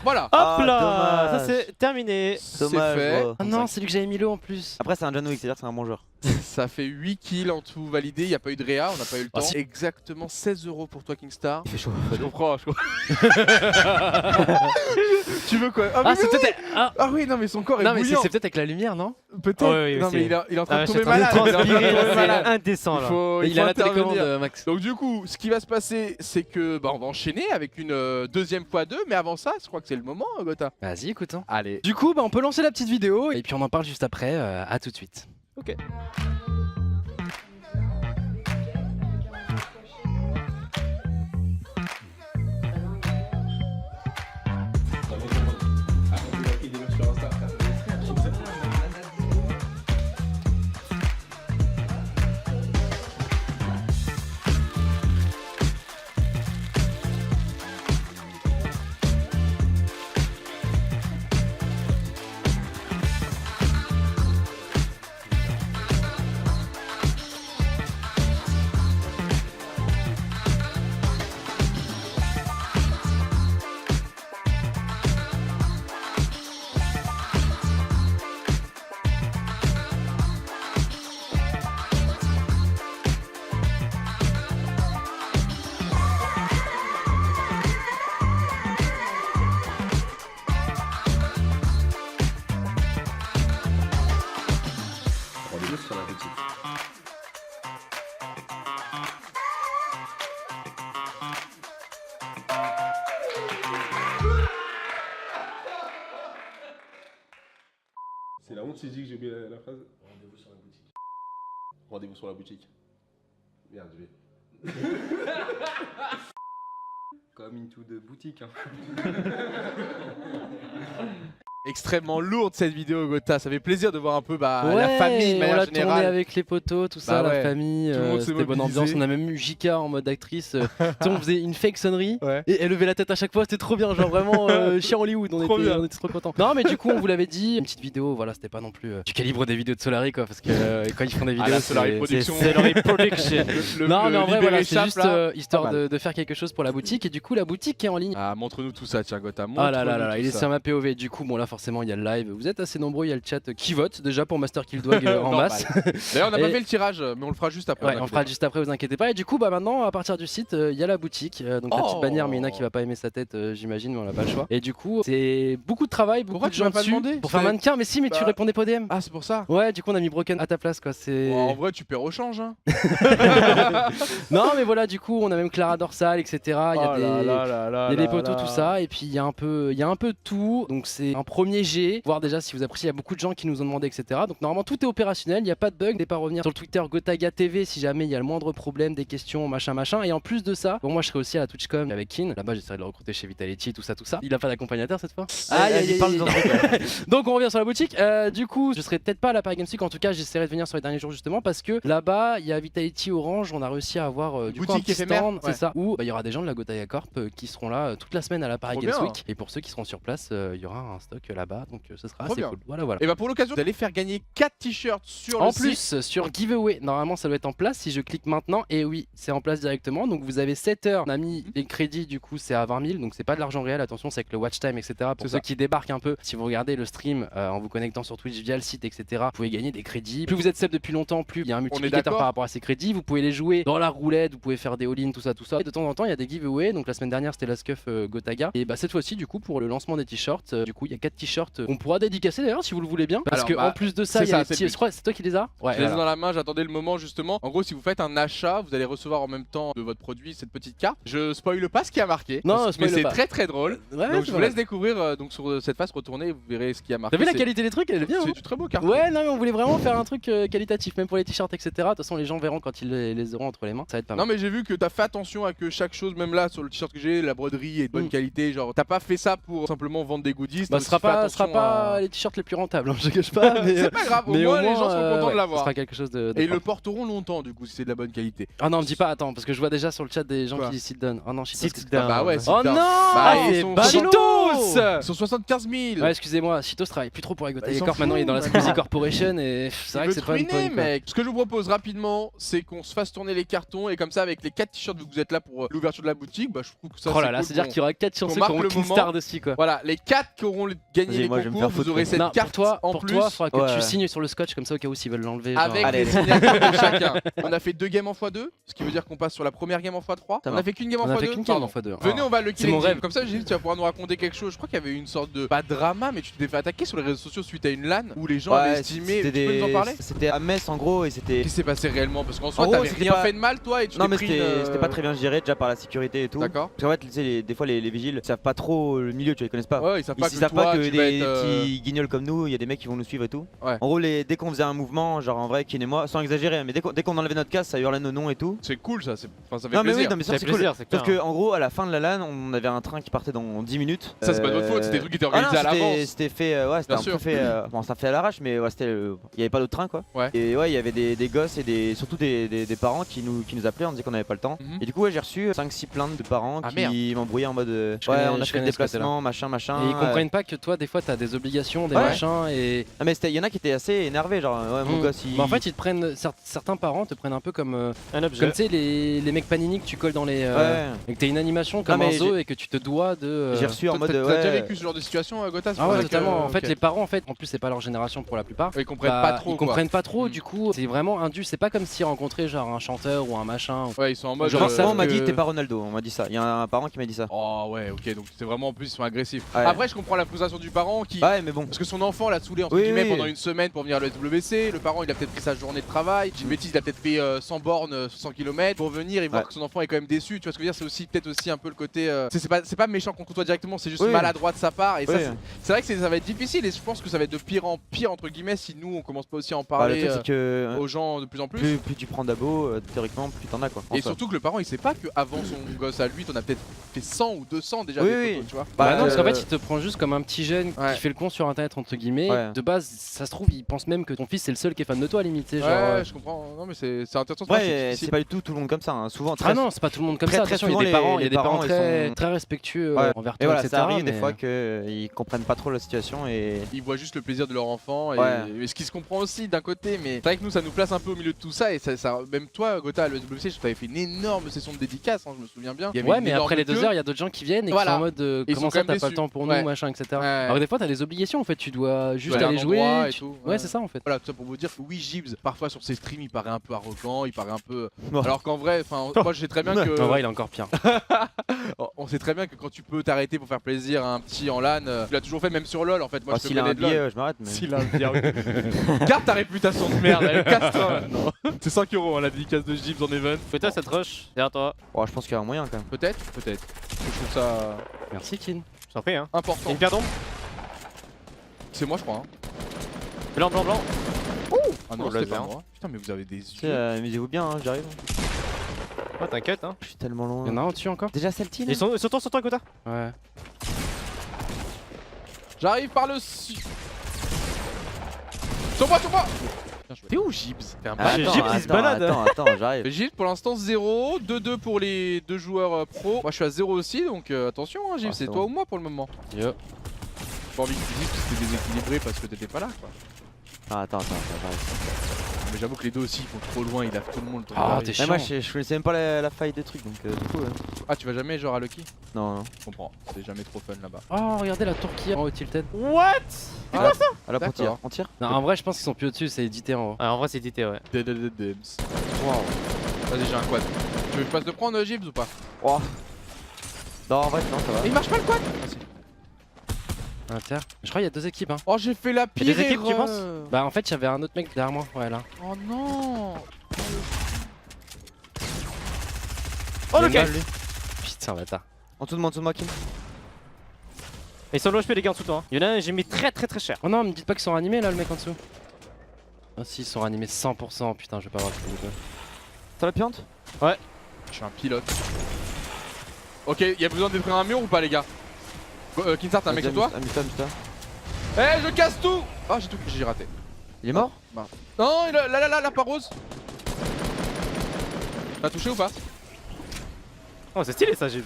voilà. Hop Ah, là. dommage. Ça, c'est terminé. C'est Dommage, fait. gros. Ah non, c'est lui que j'avais mis l'eau en plus. Après, c'est un John Wick, c'est-à-dire que c'est un bon joueur. Ça fait 8 kills en tout validé, il n'y a pas eu de réa, on n'a pas eu le Ah, temps. si. Exactement 16 € pour toi Kingstar. Il fait chaud. Je comprends, je comprends. Tu veux quoi? Ah, mais c'est oui. peut-être. Ah. Ah oui, non mais son corps est Non, mais bouillant. c'est peut-être avec la lumière, non? Peut-être. Ouais, oui, non c'est- mais il est en train de je tomber suis en train malade. de il est en train de transpirer, tomber là, malade. c'est indécent Il là. faut, Il a la intervenir. télécommande, Max. Donc du coup, ce qui va se passer, c'est que bah, on va enchaîner avec une deuxième x2, mais avant ça, je crois que c'est le moment, Gotha. Vas-y, écoute. Hein. Allez. Du coup, bah, on peut lancer la petite vidéo et puis on en parle juste après. À tout de suite. Ok. C'est la honte si je dis que j'ai oublié la phrase. Rendez-vous sur la boutique. Rendez-vous sur la boutique. Merde, je vais. Comme into de boutique. Hein. Extrêmement lourde cette vidéo, Gotha. Ça fait plaisir de voir un peu la famille de on manière l'a tourné générale. avec les potos, tout ça, Bah ouais. la famille. Tout le monde s'est C'était bonne mobilisé. ambiance. On a même eu Jika en mode actrice. Tu sais, on faisait une fake sonnerie Ouais. et elle levait la tête à chaque fois. C'était trop bien, genre vraiment chez Hollywood. Trop bien. On était trop contents. Non, mais du coup, on vous l'avait dit, une petite vidéo. Voilà, c'était pas non plus du calibre des vidéos de Solari, quoi, parce que quand ils font des vidéos, la Solari Production. C'est leur production. Non, mais en vrai, voilà, c'est Libéré juste Chap, là. histoire Pas mal. de faire quelque chose pour la boutique. Et du coup, la boutique est en ligne. Ah, montre-nous tout ça, tiens, Gotha. Ah là là là, montre-nous là, tout il est ça. sur ma POV. Du coup, bon, là, forcément il y a le live. Vous êtes assez nombreux, il y a le chat qui vote déjà pour Master Kill Dog en Normal. masse. D'ailleurs, on n'a pas Et- fait le tirage, mais on le fera juste après. Ouais, vous on inquiétez fera juste après, vous inquiétez pas. Et du coup, bah maintenant, à partir du site, il y a la boutique. Donc la petite Oh. bannière, mais il y en a qui va pas aimer sa tête, j'imagine, mais on n'a pas le choix. Et du coup, c'est beaucoup de travail, beaucoup Pourquoi de tu gens m'as pas dessus demandé pour faire C'est- mannequin. Mais si, mais tu Bah- répondais pas au DM. Ah, c'est pour ça. Ouais, du coup, on a mis Broken à ta place, quoi. C'est. Bon, en vrai, tu perds au change. Hein. Non, mais voilà, du coup, on a même Clara Dorsal, etc. Il y a Oh des. là Il y a des poteaux, tout ça, et puis il y a un peu de tout. Donc c'est un premier jet, voir déjà si vous appréciez. Il y a beaucoup de gens qui nous ont demandé, etc. Donc normalement tout est opérationnel, il n'y a pas de bug. N'hésitez pas à revenir sur le Twitter Gotaga TV si jamais il y a le moindre problème, des questions, machin. Et en plus de ça, bon, moi je serai aussi à la TwitchCon avec Kin. Là-bas j'essaierai de le recruter chez Vitality, tout ça. Il a pas d'accompagnateur cette fois. Vas-y, parle de Donc on revient sur la boutique. Du coup, je serai peut-être pas à la Paris Games Week. En tout cas, j'essaierai de venir sur les derniers jours justement parce que là-bas il y a Vitality Orange. On a réussi à avoir du coup un Boutique petit éphémère, stand, ouais. c'est ça. Où bah, il y aura des gens de la Gotaga Corp qui seront là toute la semaine à la Paris Trop Games bien. Week. Et pour ceux qui seront sur place, il y aura un stock là-bas. Donc ce sera Trop assez bien. cool. Voilà. Et bah, pour l'occasion, vous allez faire gagner 4 t-shirts sur En le site. plus, sur giveaway, normalement ça doit être en place si je clique maintenant. Et oui, c'est en place directement. Donc vous avez 7 heures. On a mis les crédits, du coup, c'est à 20 000. Donc c'est pas de l'argent réel. Attention, c'est avec le watch time, etc. Pour C'est ceux ça. qui débarquent un peu, si vous regardez le stream en vous connectant sur Twitch via le site, etc., vous pouvez gagner des crédits. Plus vous êtes sub depuis longtemps, plus il y a un multiplicateur d'accord. par rapport à ces crédits. Vous pouvez les jouer dans la roulette, vous pouvez faire des all-in, tout ça. Et de temps en temps, il y a des giveaways. Donc la semaine dernière, c'était la Scuff Gotaga. Et bah cette fois-ci, du coup, pour le lancement des t-shirts, du coup, il y a 4 t-shirts qu'on pourra dédicacer d'ailleurs si vous le voulez bien. Parce Alors, que bah, en plus de ça, c'est il y a ça, les c'est le petits. but. Je crois, c'est toi qui les as. Ouais. Je les ai voilà. dans la main, j'attendais le moment justement. En gros, si vous faites un achat, vous allez recevoir en même temps de votre produit cette petite carte. Je spoile pas ce qui a marqué. Non, mais spoil c'est pas. très très drôle. Ouais, Donc je vous voilà. laisse découvrir donc sur cette face retournée, vous verrez ce qui a marqué. T'as vu la C'est- qualité des trucs, elle est bien. C'est Hein du très beau carton. Ouais, non, mais on voulait vraiment faire un truc qualitatif, même pour les t-shirts, etc. De toute façon, les gens verront quand ils les auront entre les mains. Ça va être pas mal. Non mais j'ai vu que t'as fait attention à que chaque chose, même là sur le t-shirt que j'ai, la broderie est de bonne qualité. Genre t'as pas fait ça pour simplement vendre des goodies. Bah, t'as ce sera aussi fait pas, ce sera attention pas à- les t-shirts les plus rentables, hein, je te cache pas. Mais, C'est pas grave, au mais moins les gens sont contents ouais, de l'avoir. Ce sera quelque chose de. Et ils le propre. porteront longtemps du coup si c'est de la bonne qualité. Ah non, me dis pas, attends, parce que je vois déjà sur le chat des gens Quoi qui disent sit down. Oh non, Sit Cheetos. down. Bah ouais, Oh sit down. non Bah, ils c'est sont ballot. Ils sont 75 000. Ouais, excusez-moi, Cheetos travaille plus trop pour Bah, Gotaga ils s'en Corp. Maintenant, il est dans la foutent, Squeezie maintenant. Corporation et c'est vrai Il que veut c'est pas une te ruiner, bonne quoi. mec. Ce que je vous propose rapidement, c'est qu'on se fasse tourner les cartons et comme ça avec les 4 t-shirts vu que vous êtes là pour l'ouverture de la boutique, bah je trouve que ça Oh là c'est là, cool c'est-à-dire qu'on- qu'il y aura 4 chanceux qu'on marque qui auront le Kingstar moment. dessus quoi. Voilà, les 4 qui auront gagné Vas-y, les moi, je vais me concours, faire vous foutre. aurez cette Non, carte en plus toi, faudra que Ouais. tu signes sur le scotch comme ça au cas où s'ils veulent l'enlever. avec genre. Allez, les signatures de chacun. On a fait 2 games en x2, ce qui veut dire qu'on passe sur la première game en x3. Ça On va. a fait qu'une game en On a fait x2. qu'une game Pardon. en x2. Venez, on va le C'est mon killing. rêve. Comme ça, j'ai dit, tu vas pouvoir nous raconter quelque chose. Je crois qu'il y avait eu une sorte de pas de drama, mais tu t'es fait attaquer sur les réseaux sociaux suite à une LAN où les gens avaient estimé. Tu peux nous en parler? C'était à Metz en gros et c'était. Qu'est-ce qui s'est passé réellement? Parce qu'en En soi, gros, t'avais c'était rien pas- fait de mal, toi, et tu Non t'es mais pris c'était pas très bien géré déjà par la sécurité et tout. D'accord. Parce qu'en fait, tu sais, des fois les vigiles savent pas trop le milieu, tu vois, ils connaissent pas. Ouais, ils savent Ils pas savent que toi, pas que tu vas des être. petits guignols comme nous, il y a des mecs qui vont nous suivre et tout. Ouais. En gros, dès qu'on faisait un mouvement, genre en vrai, Kin et moi, sans exagérer, hein, mais dès qu'on enlevait notre casse, ça hurlait nos noms et tout. C'est cool ça, enfin, ça fait Non mais plaisir. oui, non mais ça Ça c'est fait cool. plaisir, c'est Sauf clair. que en gros, à la fin de la LAN, on avait un train qui partait dans 10 minutes. Ça, c'est pas de votre faute, c'était des trucs qui étaient Ah non, organisés à l'avance. C'était fait, ouais, c'était Bien un sûr. peu fait. Bon, ça fait à l'arrache, mais ouais, c'était, il y avait pas d'autre train quoi. Ouais. Et ouais, il y avait des gosses et surtout des parents qui nous appelaient, on disait qu'on avait pas le temps. Mhm. Et du coup, ouais, j'ai reçu 5-6 plaintes de parents Ah, qui m'embrouillaient en mode, ouais, connais- on a je fait le connais ce côté-là. déplacement, machin. Et ils comprennent pas que toi, des fois, t'as des obligations, des Ouais. machins et. Ah mais il y en a qui étaient assez énervés, genre ouais, mon Mm. gosse il. Bah, en fait, ils te prennent. Certains parents te prennent un peu comme. Un objet. Comme tu sais, les mecs panini que tu colles dans les. Ouais. Et que t'as une animation comme Non, un mais zoo et que tu te dois de. J'ai reçu en Toi, mode T'as déjà ouais. vécu ce genre de situation, Gotas? Ah ouais, totalement. En fait, les parents, en fait, en plus, c'est pas leur génération pour la plupart. Ils comprennent Bah, pas trop. Ils quoi. comprennent pas trop, Mm. du coup, c'est vraiment indu. C'est pas comme s'ils rencontraient genre un chanteur ou un machin. Ouais, ils sont en mode. Genre, Genre, savent moi, on m'a dit que- t'es pas Ronaldo, on m'a dit ça. Il y a un parent qui m'a dit ça. Oh ouais, ok, donc c'est vraiment en plus, ils sont agressifs. Ouais. Après, je comprends la frustration du parent qui. Ouais, mais bon. Parce que son enfant l'a saoulé entre Oui, guillemets oui. pendant une semaine pour venir à l'SWC. Le parent il a peut-être pris sa journée de travail. J'ai une bêtise, il a peut-être fait 100 bornes, 100 km pour venir et voir Ouais. que son enfant est quand même déçu. Tu vois ce que je veux dire? C'est aussi peut-être aussi un peu le côté. C'est pas méchant contre toi directement, c'est juste Oui. maladroit de sa part. Et ça, Oui. c'est vrai que ça va être difficile et je pense que ça va être de pire en pire entre guillemets si nous on commence pas aussi à en Bah, le parler truc, c'est que aux gens de plus en plus. plus tu prends d'abos, théoriquement, plus t'en as quoi. en Et soi. surtout que le parent il sait pas qu'avant son gosse à lui, t'en as peut-être fait 100 ou 200 déjà Oui, des oui. photos, tu vois. Bah non, parce qu'en euh, fait, il te prend juste comme un petit jeune Ouais. qui fait le con sur internet, entre guillemets. Ouais. De base, ça se trouve, il pense même que ton fils c'est le seul qui est fan de toi, limite. tu sais, Ouais, genre, je comprends. Non mais c'est intéressant. Ouais, c'est c'est difficile. pas du tout le monde comme ça. Hein. Souvent, Ah non, c'est pas tout le monde comme très, ça. très Attention, il y a souvent, des parents, il y a les des parents parents, ils très, sont- très respectueux Ouais. envers Et toi, voilà, etc. ça arrive des mais- fois qu'ils comprennent pas trop la situation et. Ils voient juste le plaisir de leur enfant, et, Ouais. et ce qui se comprend aussi d'un côté, mais c'est vrai que nous ça nous place un peu au milieu de tout ça, et même toi Gotha, le WC, je t'avais fait une énorme session de dédicace, hein, je me souviens bien. Il y avait Ouais, une mais énorme après les 2 queue. heures, il y a d'autres gens qui viennent et qui Voilà. sont en mode Ils comment sont ça, quand même t'as pas le déçus. temps pour Ouais. nous, machin, etc. Ouais. Alors des fois, t'as des obligations en fait, tu dois juste Ouais, aller un endroit jouer. et tout, Ouais, c'est ça en fait. Voilà, tout ça pour vous dire que oui, Gibbs, parfois sur ses streams, il paraît un peu arrogant, il paraît un peu. Ouais. Alors qu'en vrai, enfin, moi je sais très bien que. En vrai, il est encore pire. On sait très bien que quand tu peux t'arrêter pour faire plaisir à un petit en LAN, tu l'as toujours fait même sur LoL en fait. Moi Oh, je te s'il a connais un de LoL. billet, je m'arrête. Mais... S'il a un billet, oui. Garde ta réputation de merde, allez, casse-toi maintenant. C'est 5 € la dédicace de Gibbs en event. Putain, cette rush, derrière toi. Oh, je pense qu'il y a un moyen quand même. Peut-être, peut-être. Je trouve ça Merci, Kin. Je t'en prie, hein. important. Une pierre d'ombre. C'est moi, je crois. Hein. Blanc, blanc, blanc. Ah non, Oh, c'était laser. pas moi. Putain, mais vous avez des Tu sais, yeux. amusez-vous bien, hein, j'arrive. Oh, t'inquiète, hein. Je suis tellement loin. Il y en a un au-dessus encore? Déjà celle-ci là Ils sont sur toi, Gotha. Ouais. J'arrive par le. Sur moi, sur moi. T'es où Gibbs? T'es un Ah, bâtard. Gibbs, il se balade. Attends, j'arrive. Gibbs pour l'instant 0, 2-2 pour les 2 joueurs pro. Moi je suis à 0 aussi, donc attention hein, Gibbs, Ah, c'est c'est toi bon. ou moi pour le moment. Yo. J'ai pas envie que tu dises que c'était déséquilibré parce que t'étais pas là quoi. Ah, attends, j'arrive. Mais j'avoue que les deux aussi ils vont trop loin, ils lavent tout le monde. le temps Ah, d'arriver. t'es Mais chiant. moi je connaissais même pas la faille des trucs donc du coup. Ah, tu vas jamais genre à Lucky? Non, non. Je comprends, c'est jamais trop fun là-bas. Oh, regardez la tour qui est en haut tilted. What? Alors on D'accord. tire, on tire. Non, en vrai, je pense qu'ils sont plus au-dessus, c'est édité en haut. Ah, en vrai, c'est édité, ouais. Dems. Vas-y, j'ai un quad. Tu veux que je passe de prendre Gibbs ou pas? Oh. Non, en vrai, non, ça va. Il marche pas le quad? Ah, si. Inter. Je crois qu'il y a 2 équipes, hein. Oh, j'ai fait la pire des équipes, tu erreur. penses Bah, en fait, il y avait un autre mec derrière moi. Ouais, là. Oh non. Oh, Il le est mal, caisse. lui. Putain, bâtard. En dessous de moi, Kim. Ils sont low HP, les gars, en dessous de toi. Hein. Il y en a un, j'ai mis très cher. Oh non, me dites pas qu'ils sont ranimés là, le mec en dessous. Ah, si, ils sont ranimés 100%. Putain, je vais pas avoir le coup. T'as la piante? Je suis un pilote. Ok, y'a besoin de détruire un mur ou pas les gars? Kinsar, t'as un mec sur toi? Amuse-toi. Eh, je casse tout! Ah, j'ai raté. Il est mort? Non, la parose. T'as touché ou pas? Oh, c'est stylé ça, Gibbs.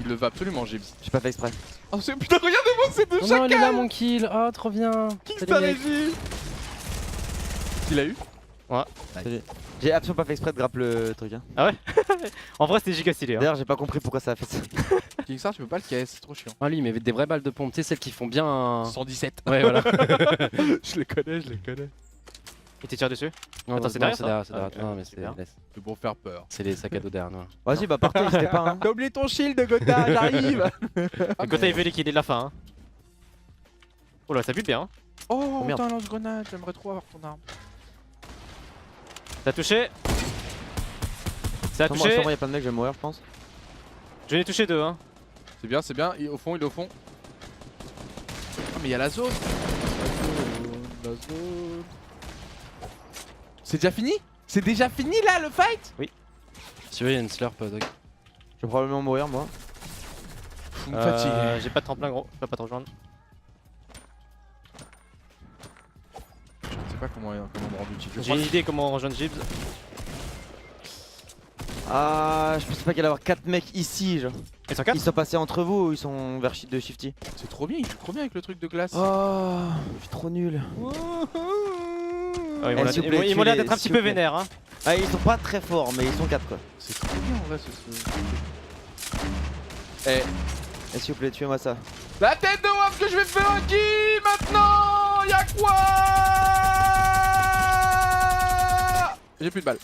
Il le veut absolument, Gibbs. J'ai pas fait exprès. Oh, putain, regardez-moi ces deux Oh non, il est là, chacals! mon kill. Oh, trop bien. Kinstar Salut, et mec. Gibbs. Qui l'a eu? J'ai absolument pas fait exprès de grapper le truc. Hein. En vrai, c'était giga stylé. Hein. D'ailleurs, j'ai pas compris pourquoi ça a fait ça. Kinstar, tu peux pas le caisse, c'est trop chiant. Ah, lui, il m'avait des vraies balles de pompe. Tu sais, celles qui font bien un. 117. Ouais, voilà. Je les connais. Il te tire dessus. Non, Attends, non, c'est derrière, c'est ça derrière, c'est Ah, derrière. ok, Non, mais c'est super. laisse. C'est pour faire peur. C'est les sacs à dos derrière nous. Vas-y, bah partez, n'hésitez pas. Hein. T'as oublié ton shield, Gotha, j'arrive! Gotha, il veut qu'il est de la fin. Hein. Oh là, ça bute bien. Hein. Oh, merde. putain, lance-grenade, j'aimerais trop avoir ton arme. T'as touché. Ça a Sur moi, touché. il y a plein de mecs, je vais mourir, je pense. Je l'ai touché 2. Hein. C'est bien, il est au fond. Ah, mais il y a la zone! La zone. C'est déjà fini? C'est déjà fini là le fight? Si tu veux, il y a une slurp, Doc. Je vais probablement mourir, moi. Vous me fatiguez. J'ai pas de tremplin, gros. Je peux pas te rejoindre. Je sais pas comment me rendre utile. J'ai une idée comment rejoindre Gibbs. Ah, je pensais pas qu'il allait y avoir 4 mecs ici, genre. Ils sont 4. Ils sont passés entre vous ou ils sont vers de Shifty? C'est trop bien, il joue trop bien avec le truc de glace. Oh, je suis trop nul. Ils Eh, s'il vous plaît, m'ont l'air tuez-les, d'être un petit s'il peu vous plaît. vénères. Hein. Ah, ils sont pas très forts, mais ils sont 4 quoi. C'est trop bien en vrai ce. Eh, Eh, s'il vous plaît, tuez-moi ça. la tête de WAF que je vais faire un kill maintenant! Y'a quoi? J'ai plus de balles.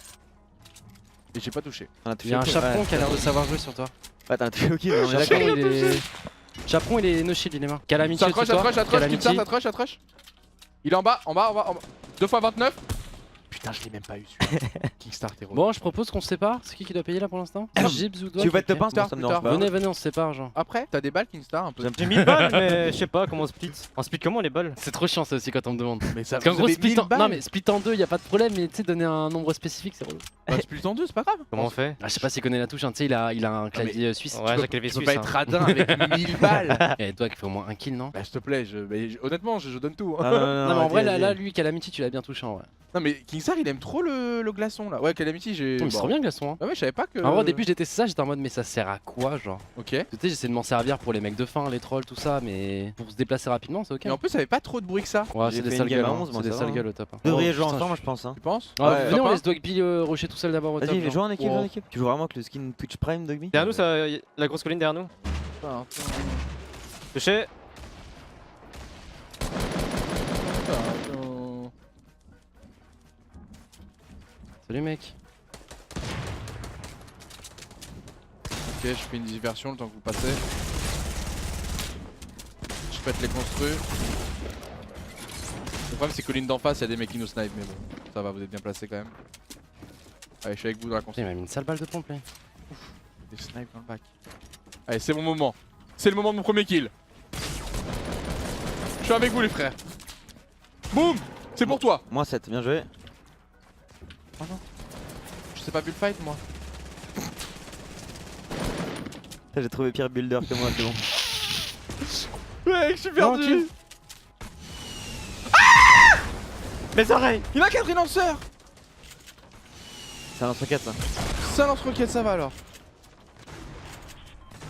Et j'ai pas touché. On a Il touché y a un au kill. chaperon Ouais. qui a l'air de savoir jouer sur toi. Ouais, t'as un touché au kill, on est Chaperon, d'accord. il est. Chaperon, il est no shield, il est mort. Calamity Ça au-dessus trush, de toi. Kinsar, ça trush. Il est en bas. 2 fois 29. Putain, je l'ai même pas eu celui-là. Kickstar, t'es Bon, je propose qu'on se sépare. C'est qui doit payer là pour l'instant? Gibbs ou Doc? Tu veux être Ok. le pain, ça me dérange pas. Venez, on se sépare, genre. Après, t'as des balles Kingstar un peu. J'ai 1000 balles, mais je sais pas comment on split. On split comment les balles? C'est trop chiant ça aussi quand on me demande. Mais ça Parce qu'en vous gros, avez split 1000 en... balles. Non mais split en deux, y a pas de problème, mais tu sais, donner un nombre spécifique, c'est relou. Bah, split en 2, c'est pas grave. Comment on fait? Ah, je sais pas s'il connaît la touche, hein. Tu sais, il a un clavier suisse. Ouais, j'ai clavier Tu peux suisse. pas être radin avec 1000 balles. Et toi qui fait au moins un kill, non? Bah, s'il te plaît, honnêtement, je donne tout. Hein. Ah, Non, mais en vrai, arrêtez, là, vas-y. lui, Calamity, tu l'as bien touché en vrai. Non mais Kingstar il aime trop le glaçon là. Ouais, Calamity j'ai. Mais c'est trop bien le glaçon. Hein. Ah ouais, je savais pas que. En vrai, au début, j'ai testé ça, j'étais en mode, mais ça sert à quoi, genre? Ok. Tu sais, j'essaie de m'en servir pour les mecs de fin, les trolls, tout ça, mais pour se déplacer rapidement, c'est ok. Et en plus, ça avait pas trop de bruit que ça. Ouais, J'ai c'est des fait sales une game gueules, à hein. 11, moi, C'est des ça sales va, gueules au top. Hein. Vous devriez Oh, jouer putain, ensemble, je pense. Hein. Tu penses? Ouais, venez, top on un laisse Dogby rusher tout seul d'abord au top. Vas-y, genre. joue en équipe, Wow. joue en équipe. Tu joues vraiment avec le skin Twitch Prime, Dogby? Derrière nous, ça, la grosse colline derrière nous. Touché. Salut, mec. Ok, je fais une diversion le temps que vous passez. Je pète les construits. Le problème c'est que colline d'en face, il y a des mecs qui nous snipe, mais bon, ça va, vous êtes bien placés quand même. Allez, je suis avec vous dans la Putain, il construction. m'a mis une sale balle de pompe, là. Des snipes dans le bac. Allez, c'est mon moment. C'est le moment de mon premier kill. Je suis avec vous les frères. Boum. C'est pour toi. Moi 7, bien joué. Oh non. Je sais pas vu le fight moi. J'ai trouvé pire builder que moi, c'est bon. Mec, je suis perdu. Tranquille. Mes oreilles. Il a 4 lanceurs. C'est un lance-roquette là. Ça lance-roquette, ça va alors.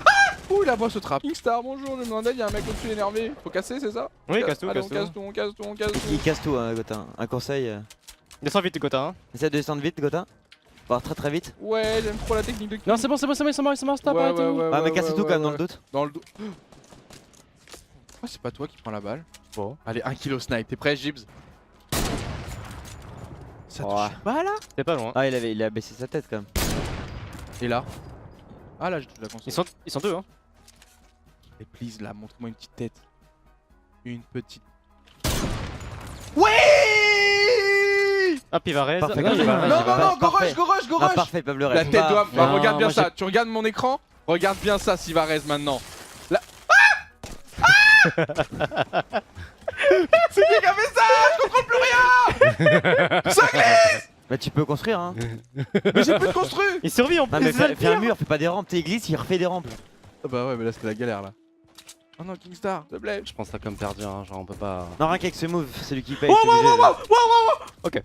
Ah. Ouh, la voix se trappe. Kingstar, bonjour, je me demandais, il y a un mec au-dessus énervé. Faut casser, c'est ça? Oui, casse tout, Allez, casse on casse tout. tout, on casse tout, on casse Il tout. casse tout, hein, Gotin. Un conseil. Descends vite, Gotha. Hein. Essaie de descendre vite, Gotin. Voir très très vite. Ouais, j'aime trop la technique de kill. Non, c'est bon, c'est mort, stop, Ouais, arrêtez-vous. Ah, mais casse tout quand même dans le doute. Dans le dos. Pourquoi c'est pas toi qui prends la balle? Bon. Allez, 1 kilo snipe, t'es prêt, Gibbs? Ça Ouais. touche pas là? C'est pas loin. Ah, il a baissé sa tête quand même. Et là? Ah là, j'ai touché la console. Ils sont deux, hein. Et please, là, montre-moi une petite tête. Une petite. Hop, il va raise. Parfait, Non, comme il ça. va- Non, non, non, go Parfait. rush, go rush, go Ah, rush! parfait, Pablo La Rez. tête doit. Parfait. Bah, Non, regarde bien moi, ça. Tu regardes mon écran? Regarde bien ça, Sivarez maintenant. Là. C'est qui qui a fait ça? Je contrôle plus rien! Ça glisse! Bah, tu peux construire, hein. Mais j'ai plus de construit! Il survit en plus. Non, mais c'est ça, le fais un pire. mur, fais pas des rampes. T'es glisse, il refait des rampes. Ah bah ouais, mais là c'était la galère là. Oh non, Kingstar, s'il te plaît. Je pense ça comme perdu, hein, genre on peut pas. Non, rien qu'avec ce move, celui qui paye. Wow, c'est wow, obligé, wow, là. wow, wow, wow. Ok.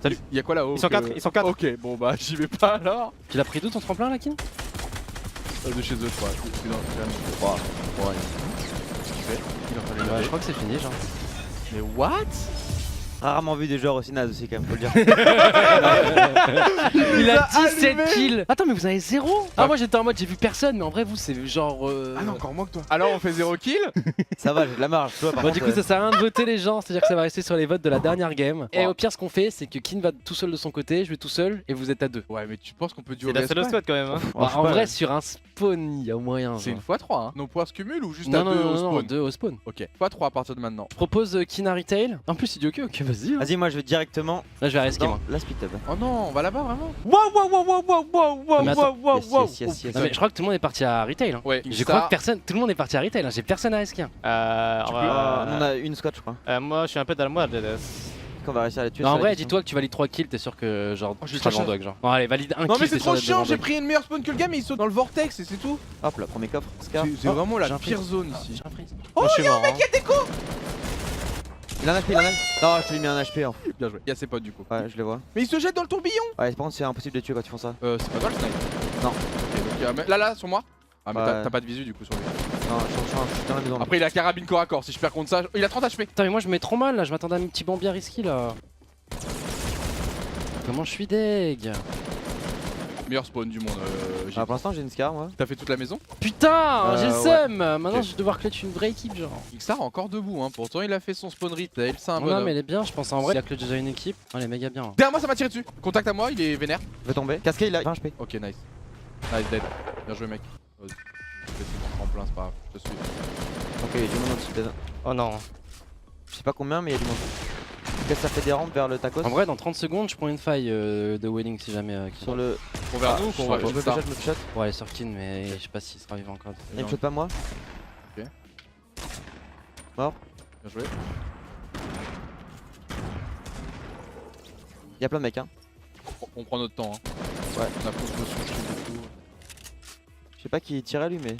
Salut. Il y a quoi là-haut? Ils sont quatre, ils sont quatre. Ok, bon bah j'y vais pas alors. Tu l'as pris d'où ton tremplin là, Kin? De chez eux, je crois. C'est dans le Ouais. Il est en train de les Ouais, lever. je crois que c'est fini, genre. Mais what? Rarement vu des joueurs aussi nazes aussi, quand même, faut le dire. Il a a 17 allumé. kills. Attends, mais vous avez 0? Ah, moi j'étais en mode j'ai vu personne, mais en vrai, vous c'est genre. Ah non, encore moins que toi. Alors on fait 0 kill? Ça va, j'ai de la marge, tu vois. Par Bon, contre, du coup, ça sert à rien de voter les gens, c'est-à-dire que ça va rester sur les votes de la dernière game. Et au pire, ce qu'on fait, c'est que Kin va tout seul de son côté, je vais tout seul, et vous êtes à 2. Ouais, mais tu penses qu'on peut C'est duo la seule squad? squad quand même. Hein. je sais En pas, vrai, ouais. sur un spawn, il y a moyen. C'est genre. une x3, hein. Nos points se cumulent ou juste Non, à non, 2 non, au non, spawn? 2 au spawn. Ok, x3 à partir de maintenant. Je propose Kin à retail. En plus, il dit ok, vas-y. Hein. Vas-y, moi je vais directement Là, je vais risquer dans moi. la speed tub. Oh non, on va là-bas vraiment? Mais attends, Yes. Non, mais je crois que tout le monde est parti à retail. Hein. Ouais, Je crois que personne, tout le monde est parti à retail. Hein. J'ai personne à risquer. Hein. On a une squad, je crois. Moi, je suis un peu dans le mois. Qu'on va réussir à la tuer. Non, en sur la vrai, mission. dis-toi que tu valides 3 kills, t'es sûr que genre Oh, tu j'ai seras cherché. devant dog genre. Bon, allez, valide un Non kill. mais c'est t'es sûr trop d'être chiant, devant j'ai dog. pris une meilleure spawn que le gars mais il saute dans le vortex et c'est tout. Hop là, premier coffre. Scar. C'est vraiment la j'ai un pire freeze. zone ici. J'ai un freeze. Moi, je suis mort. Hein. Il a un HP, il a un HP. Non, je te lui mets un HP. Hein. Bien joué. Il y a ses potes du coup. Ouais, je le vois. Mais il se jette dans le tourbillon. Ouais, par contre, c'est impossible de tuer quand ils font ça. C'est pas toi le snipe? Non. Ok, donc là sur moi. Ah mais Ouais. t'as pas de visu du coup sur lui. Non, je suis dans la maison. Après il a carabine corps à corps, si je perds contre ça, il a 30 HP. Putain, mais moi je me mets trop mal là. Je m'attendais à un petit bambi risky là. Comment je suis deg? Meilleur spawn du monde. Ah, pour l'instant, j'ai une Scar, moi. T'as fait toute la maison? Putain, j'ai le ouais. seum. Maintenant, Ok. je vais devoir clutch une vraie équipe genre. Kingstar encore debout hein, pourtant il a fait son spawn retail, c'est un Non, bonhomme. mais elle est bien, je pense en vrai. Il a clutch déjà une équipe. Elle est méga bien. Hein. Derrière moi ça m'a tiré dessus. Contact à moi, il est vénère. Je vais tomber. Casqué, il a 20 HP. Ok nice. Nice dead. Bien joué mec. Vas-y. Je vais essayer mon tremplin, c'est pas grave, je te suis. Ok, il y a du monde au-dessus de. Oh non. Je sais pas combien, mais il y a du monde. Qu'est-ce que ça fait des rampes vers le tacos? En vrai, dans 30 secondes, je prends une faille de wedding si jamais. Sur le. Pour vers Ah, nous ou je qu'on va me Kingstar? shot, je me shot. Pour aller sur Kin, mais je sais pas s'il sera vivant encore. Il me shot pas moi. Bien joué. Il y a plein de mecs, hein. On prend notre temps hein. Ouais. On a plus de potions, je fais du coup. Je sais pas qui tirait lui, mais.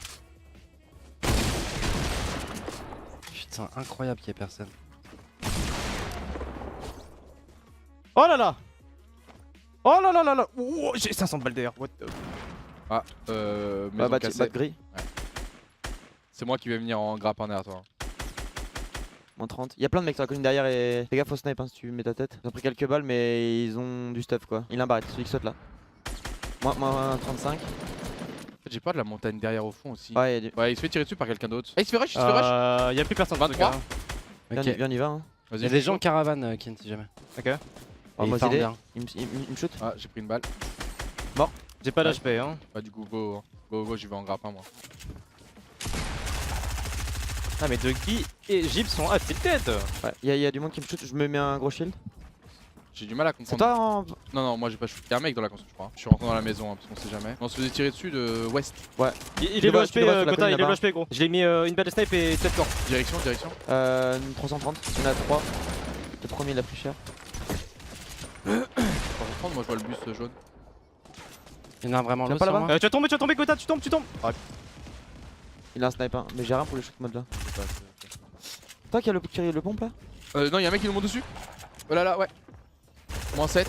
Putain, incroyable qu'il y ait personne. Oh là là. Oh là là là là. Oh, j'ai 500 balles d'air. What the... Ah, maison Bah, cassée. bah gris. C'est moi qui vais venir en grappin derrière toi. Moins 30. Il y a plein de mecs sur la colline derrière et. Fais gaffe au snipe hein, si tu mets ta tête. Ils ont pris quelques balles, mais ils ont du stuff quoi. Il a un barrette, celui qui saute là. Moins 35. En fait, j'ai peur de la montagne derrière au fond aussi. Ouais, Ouais, il se fait tirer dessus par quelqu'un d'autre. Ah, il se fait rush, il se fait rush. Y'a plus personne. 23. viens, Ok. on y va. Hein. Il y a des gens en caravane, Ken, si jamais. Ok. Oh, Et moi ils farment aussi, bien. il me shoot. Ah, j'ai pris une balle. J'ai pas Ouais. d'HP hein. Bah, du coup, go, j'y vais en grappin moi. Ah mais Doggy et Jib sont à tilted. Ouais, y a du monde qui me shoot, je me mets un gros shield. J'ai du mal à C'est comprendre. toi en. Non, moi j'ai pas shoot. Y'a un mec dans la console, je crois. Je suis rentré dans la maison hein, parce qu'on sait jamais. On se faisait tirer dessus de ouest. Il le est vois, low tu HP le vois sur la Gotha, colline il est low là-bas. HP gros. Je l'ai mis une balle de snipe et 7 corps. Direction. 330. Il y en a 3. Le premier la plus chère. 330, moi je vois le bus jaune. Il y en a un vraiment Tiens low pas sur là-bas. moi. Tu vas tomber Gotha, tu tombes. Il a un snipe hein. Mais j'ai rien pour les shoot mode là. Toi qui a le pompe là. Non, y'a un mec qui nous monte dessus. Oh là là, ouais. Moins 7.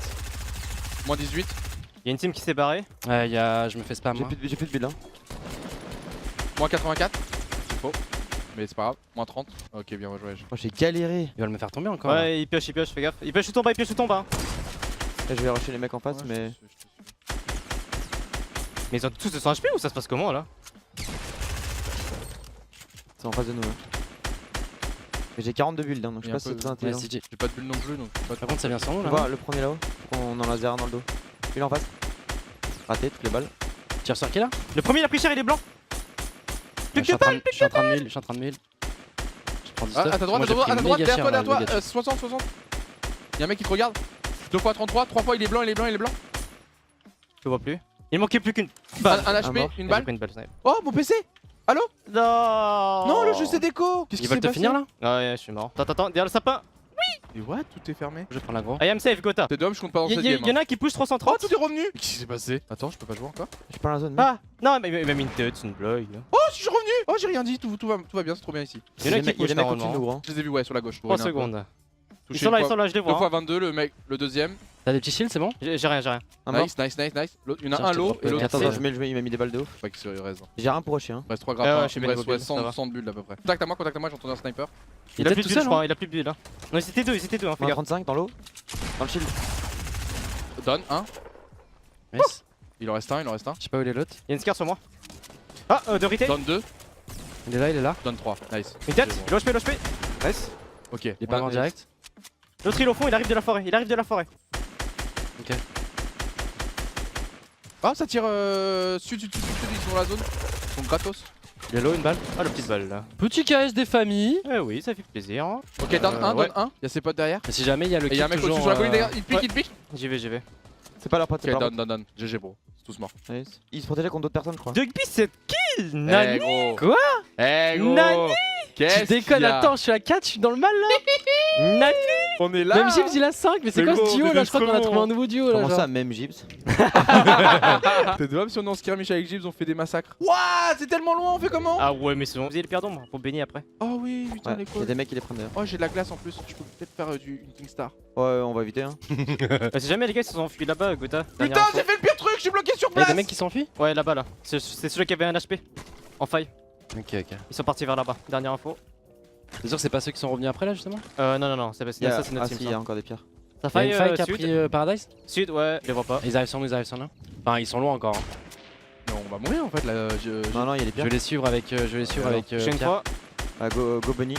Moins 18. Y'a une team qui s'est barrée. Ouais, je me fais spam. Moi. J'ai plus de build hein. Moins 84. C'est faux. Mais c'est pas grave. Moins 30. Ok, bien joué. Moi j'ai galéré. Ils veulent me faire tomber encore. là. Ouais, il pioche, fais gaffe. Il pioche tout en bas, Hein. Là, je vais rusher les mecs en face, mais. Mais ils ont tous 200 HP ou ça se passe comment là? C'est en face de nous. Hein. Mais j'ai 42 builds hein, donc je Et sais pas un si c'est peu- très Ouais, intelligent. CJ. J'ai pas de bulle non plus donc. Pas de... Par contre, ça vient sur nous Tu là. vois le premier là-haut. On en a zéro dans le dos. Il est en face. Raté toutes les balles. Tire sur qui là? Le premier il a pris cher, il est blanc. Je suis en train de mille. Je prends du Ah, stuff. à ta droite, Moi, j'ai pris derrière méga cher, toi, méga cher. 60. Y'a un mec qui te regarde. 2 fois 33, 3 fois il est blanc. Je le vois plus. Il manquait plus qu'une balle. Un HP, mort. une J'ai balle. pris une balle snipe. Oh, mon PC. Allô? Non. Non, le jeu c'est déco. Qu'est-ce qui Ils veulent s'est te passé? finir là? Ah ouais, je suis mort. Attends, derrière le sapin. Et what? Tout est fermé. Je prends l'agro. I am safe, Gotha. T'es dommage, je compte pas dans cette game. Y'en a un qui pousse Oh, 330. tout est revenu. Qu'est-ce qui s'est passé? Attends, je peux pas jouer encore. Je parle la zone. mec. Ah, non, mais il m'a mis une tête, c'est une blague. Oh, je suis revenu. Oh, j'ai rien dit. Tout va bien, c'est trop bien ici. Y'en a Il y qui a des poussent mecs au-dessus de normalement. nous hein. Je les ai vus, ouais, sur la gauche. 3 secondes. Ils Touché sont là, une je les fois- 2 vois. fois hein. 22, le mec, le deuxième. T'as des petits shields, c'est bon? J'ai rien. Un mort. Nice. L'autre, il y en a Tiens, un je te low drop et le l'autre. Attends, c'est- je mets le jeu, il m'a mis des balles de ouf. Pas qu'il reste. J'ai rien pour rusher hein. Il reste 3 ouais, grappins. je suis Il bien reste mobile, ouais, ça va. 100 builds à peu près. Contacte-moi, j'ai entendu un sniper. Il a était plus de tout build, seul, je crois. Il a plus de build. Non, ils étaient deux, hein, fais Moins gaffe. 35 dans l'eau. Dans le shield. Donne un. Nice. Il en reste un. Je sais pas où il est l'autre. Il y a une scar sur moi. Ah, de retail. Donne 2. Il est là. Donne 3. Nice. Une tête. C'est bon. Il a HP. Nice. Ok. Il est pas mort direct. L'autre il est au fond, il arrive de la forêt. Ah, ça tire sud, ils sont dans la zone. Ils sont gratos. Il est low, une balle. Ah, la petite balle là. Petit KS des familles. Eh oui, ça fait plaisir. hein. Ok, donne un, ouais. donne un. Y'a ses potes derrière. Mais si jamais il y a le Et y'a un kill mec au-dessus toujours, sur la colline derrière. ouais. Il pique. J'y vais. C'est pas leur pote, c'est Ok, pas leur donne. GG, bro. C'est tous morts. pote. Nice. Ils se protégeaient contre d'autres personnes, je crois. Dogby, c'est kill. Eh, Nani. gros. Quoi? Eh, gros. Nani. Qu'est-ce Tu déconnes, qu'il y a? attends, je suis à 4, je suis dans le mal là. Nani. On est là. Même Gibbs il a 5, mais c'est Mais quoi gros, ce duo on est là? Je crois qu'on a trop trouvé un nouveau duo là. Comment genre. ça, même Gibbs? T'es de même si on est en skirmish avec Gibbs, on fait des massacres. Ouah, c'est tellement loin, on fait comment? Ah ouais, mais c'est bon. Vous avez les perdants, moi, pour baigner après. Oh oui, putain, Ouais, les y'a couilles. des mecs qui les prennent d'ailleurs. Oh, j'ai de la glace en plus. Je peux peut-être faire une King Star. Ouais, on va éviter hein. Si jamais les gars ils se sont enfuis là-bas, Gotha. dernière Putain, info. j'ai fait le pire truc, je suis bloqué sur Y'a place. des mecs qui s'enfuient? Ouais, là-bas là. C'est celui qui avait un HP. En faille. Ok. Ils sont partis vers là-bas. Dernière info. T'es sûr que c'est pas ceux qui sont revenus après là justement? Non, c'est pas Il y a- ça, c'est notre Ah team. si, il y a encore des pierres. Ça Y'a une faille faille qui a sud. pris Paradise? Sud, ouais, je les vois pas. Ils arrivent sur nous. Enfin, ils sont loin encore. hein. Mais on va mourir en fait là. Non, il y a des Je pierres. vais les suivre avec. J'ai une Pierre. fois. Ah, go Bunny.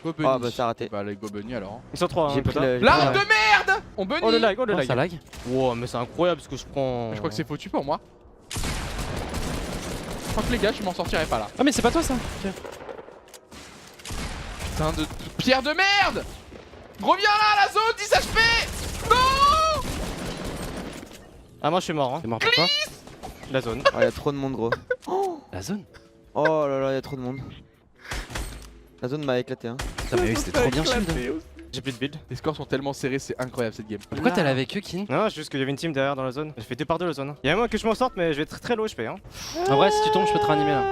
Go Bunny. Ah, bah, ça a raté. Bah, les Go Bunny alors. Ils sont trois. J'ai hein, pris Gotha. le. L'arme Ouais. de merde. On Bunny. Oh le lag, Oh, ça lag. Wow, mais c'est incroyable ce que je prends. Je crois que c'est foutu pour moi. Je crois que les gars, je m'en sortirai pas là. Ah, mais c'est pas toi ça. Ok. Putain de pierre de merde. Reviens là, la zone, 10 HP. Non. Ah, moi je suis mort. Hein. T'es mort pourquoi? La zone. Oh, y'a trop de monde, gros. La zone. Oh là là, y'a trop de monde. La zone m'a éclaté hein. Putain, mais oui, c'était trop bien shield. J'ai plus de build. Les scores sont tellement serrés, c'est incroyable cette game. Pourquoi t'es allé avec eux, Kin? Non, c'est juste qu'il y avait une team derrière dans la zone. J'ai fait 2 par 2 la zone. Il y a un moment que je m'en sorte, mais je vais être très low HP. Hein. En vrai, si tu tombes, je peux te réanimer là.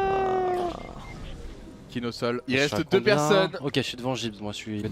Kin au sol. Il Je reste suis à 2 combien personnes. Ok, je suis devant Gibbs, moi je suis.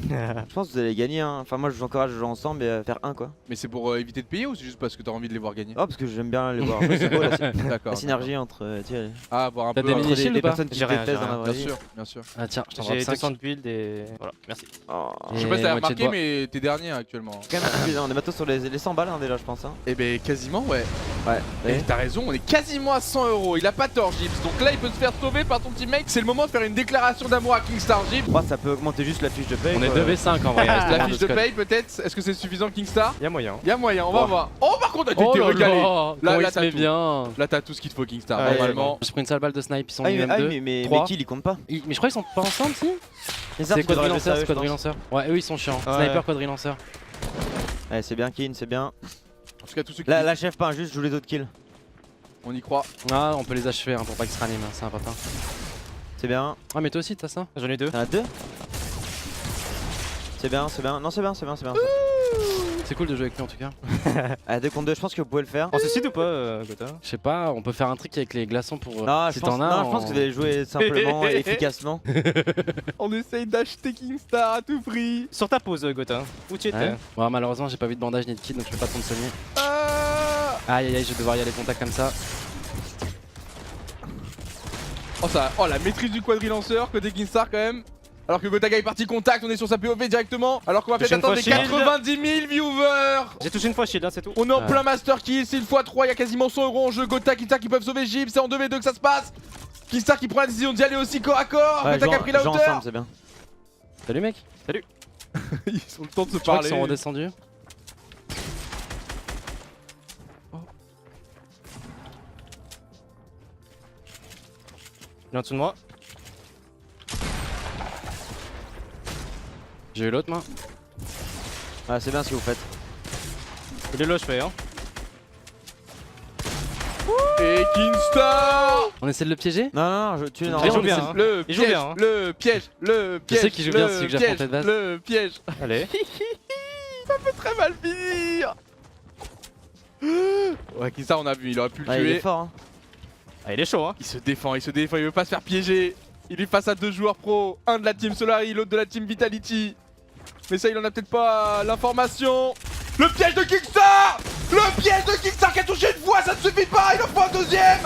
Je pense que vous allez gagner. Hein. Enfin, moi je vous encourage à jouer ensemble et à faire un quoi. Mais c'est pour éviter de payer ou c'est juste parce que t'as envie de les voir gagner? Oh, parce que j'aime bien les voir. Après, c'est beau D'accord. la synergie entre, tu sais, Ah, voir un T'as peu. des entre mini-shields les ou pas? personnes qui J'ai se rien, détestent j'ai dans la Bien vraie vie. sûr, bien sûr. Ah tiens, je t'en J'ai drop 5. 200 de build et voilà, merci. Oh. Je sais pas si t'as moitié de remarqué, bois. mais t'es dernier actuellement. Quand même, on est bientôt sur les 100 balles hein, déjà, je pense. Hein. Eh ben, quasiment, ouais. Ouais. Et t'as raison, on est quasiment à 100 €. Il a pas tort, Gibbs. Donc là, il peut se faire sauver par ton teammate. C'est le moment de faire une déclaration d'amour à Kingstar, Gibbs. Moi, ça peut augmenter juste la fiche de paye. On est quoi. 2v5 en vrai. reste La moins fiche de squad. paye, peut-être. Est-ce que c'est suffisant, Kingstar? Y'a moyen. Il y a moyen, on va Oh. voir. Oh, par contre, t'es Oh là régalé. là, Là, comment là, il se t'as met tout. bien. Là, t'as tout ce qu'il te faut, Kingstar. Ouais, Normalement. Je prends une sale balle de snipe, ils sont Ah, niveau mais, M2. mais Trois. kill il compte pas. Mais je crois qu'ils sont pas ensemble si. C'est quadrilanceur, c'est quadrilanceur. Ouais, eux ils sont chiants. Ouais. Sniper, quadrilanceur. Ouais, c'est bien, Kin, c'est bien. En tout cas, tous ceux qui. Là, chef pas, juste joue les autres kills. On y croit. Ah, on peut les achever hein, pour pas qu'ils se raniment, c'est un patin. C'est bien. Ah, mais toi aussi t'as ça? J'en ai 2. T'en as 2. C'est bien, c'est bien. Non, c'est bien, c'est bien, c'est bien. C'est cool de jouer avec lui en tout cas. À 2 contre 2, je pense que vous pouvez le faire. On se cite ou pas, Gotha? Je sais pas, on peut faire un truc avec les glaçons pour. Non, si je pense, t'en as. non, je pense que vous allez jouer simplement et efficacement. On essaye d'acheter Kingstar à tout prix. Sur ta pause, Gotha. Où tu étais? Ouais. Ouais, malheureusement j'ai pas vu de bandage ni de kit donc je peux pas trop me soigner. Ah Aïe aïe aïe, je vais devoir y aller contact comme ça. Oh, la maîtrise du quadrilanceur côté Kingstar quand même. Alors que Gotaga est parti contact, on est sur sa POV directement. Alors qu'on va peut-être Touche une attendre les fois shield. 90 000 viewers. J'ai touché une fois shield, hein, c'est tout. On est en Ouais. plein master kill, c'est une fois 3, il y a quasiment 100 € en jeu. Gotaga, Kingstar qui peuvent sauver Gibbs, c'est en 2v2 que ça se passe. Kingstar qui prend la décision d'y aller aussi corps à corps. Ouais, Gotaga a pris la jouer hauteur. ensemble, c'est bien. Salut mec. Ils ont le temps de se Je crois qu'ils parler. sont redescendus. Il est en dessous de moi. J'ai eu l'autre main. Ah, c'est bien ce que vous faites. Il est low, je fais, hein. Et Kingstar. On essaie de le piéger? Non, non, non, tu es Il normal. joue bien, hein. Le Il joue piège, bien, hein. le piège, le piège. sais qu'il joue bien, c'est celui que j'ai piège, affronté de base. Le piège. Allez. Ça peut très mal finir. Ouais, Kingstar, on a vu, il aurait pu le Ouais, il est tuer. fort, hein. Ah, il est chaud, hein. Il se défend, il veut pas se faire piéger. Il est face à 2 joueurs pro, un de la team Solari, l'autre de la team Vitality. Mais ça, il en a peut-être pas l'information. Le piège de Kingstar. Le piège de Kingstar qui a touché une fois, ça ne suffit pas, il en faut un deuxième.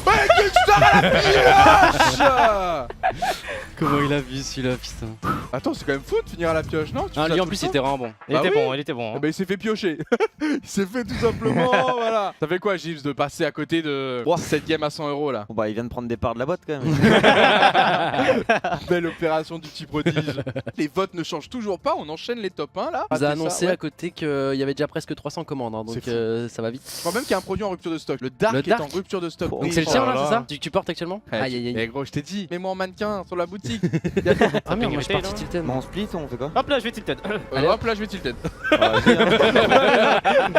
Et Kingstar à la pioche. Comment il a vu celui-là, putain. Attends, c'est quand même fou de finir à la pioche, non? Tu Ah, fais ça lui en tout plus le il était vraiment bon. Il Bah était oui. bon, il était bon. Ah Hein. bah il s'est fait piocher. Il s'est fait tout simplement, voilà. Ça fait quoi, Gibbs, de passer à côté de cette game à 100 € là? Bon, bah, il vient de prendre des parts de la boîte quand même. Belle opération du petit prodige. Les votes ne changent toujours pas, on enchaîne les top 1 là. Il nous a Ah, annoncé c'est ça, ouais. à côté qu'il y avait déjà presque 300 commandes, hein, donc C'est fou. ça va vite. Je crois même qu'il y a un produit en rupture de stock. Le Dark, Le est Dark en rupture de stock. Oh, Donc oui, c'est le oh tien là là, c'est là. ça tu portes actuellement? Aïe aïe Mais aïe. gros, je t'ai dit, mets-moi en mannequin sur la boutique. Ah merde, moi je suis Là. parti tilted. Bon, on split, on fait quoi? Hop là, je vais tilted. Allez, Hop là, je vais tilted. Vas-y, hein.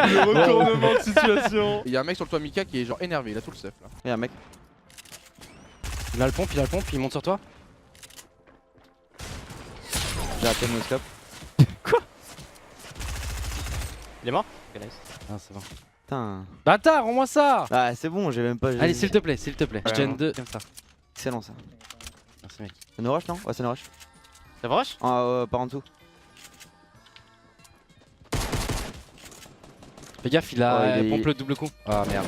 Le retournement de situation. Il y a un mec sur le toit Mika qui est genre énervé, il a tout le stuff là. Y'a un mec. Il a le pompe, il monte sur toi. J'ai raté mon scope. Il est mort? Ok, nice. Ah c'est bon. Putain. Bâtard, rends-moi ça. Ah, c'est bon, j'ai même pas. Allez s'il te plaît, s'il te plaît. Je te donne 2 comme ça. Excellent ça. Merci mec. C'est une rush, non? Ouais, c'est une rush. Ça va rush? Ah, par en dessous. Fais gaffe, il a Ouais, il est- pompe le double coup. Ah merde,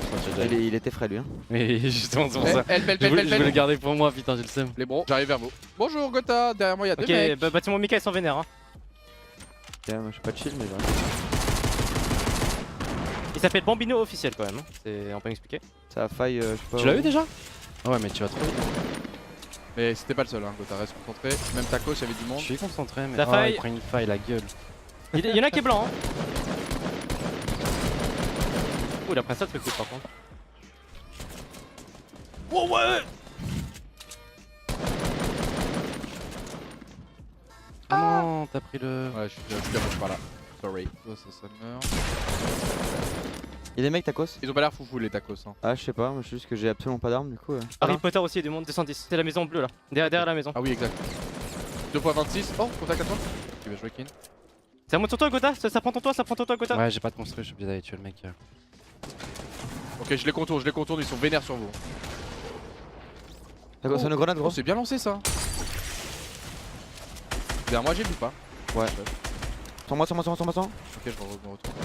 Il était frais lui. Hein. Mais justement c'est pour ça. Elle, Je voulais le garder pour moi, putain j'ai le seum. Les bros, j'arrive vers vous. Bonjour Gotha, derrière moi il y a deux Ok, mecs. bah, bâtiment Mika, ils sont vénères. Hein. Ok, moi je suis pas chill, mais voilà. Il s'appelle Bambino officiel quand même. Hein. On peut m'expliquer. Ça a faille, je sais pas. Tu l'as eu déjà? Ah ouais mais tu vas trop vite. Mais c'était pas le seul, hein, Gotha, reste concentré. Même Tacos, il y avait du monde. Je suis concentré mais La oh, faille. il prend une faille la gueule. Il y en a qui est blanc. Hein. Oh, il a pris un sale truc par contre. Oh ouais. Comment t'as pris le... Ouais, je suis là, je suis pas là. Sorry. Ça meurt. Y'a des mecs tacos? Ils ont pas l'air foufou les tacos. Hein. Ah, je sais pas, moi je sais juste que j'ai absolument pas d'armes du coup. Harry Potter aussi, il y a du monde. 210. C'est la maison bleue là. Derrière la maison. Ah oui, exact. 2x26. Oh, contact à toi. Tu vas jouer Kin. Ça monte sur toi, Gotha. Ça prend ton toit, ça prend ton toit, Gotha. Ouais j'ai pas de construit, je suis obligé d'aller tuer le mec. Ok, je les contourne, ils sont vénères sur vous. C'est une grenade, Oh, gros. c'est bien lancé ça. Derrière moi, j'ai vu pas. Ouais. Sur moi. Ok, je me retourne.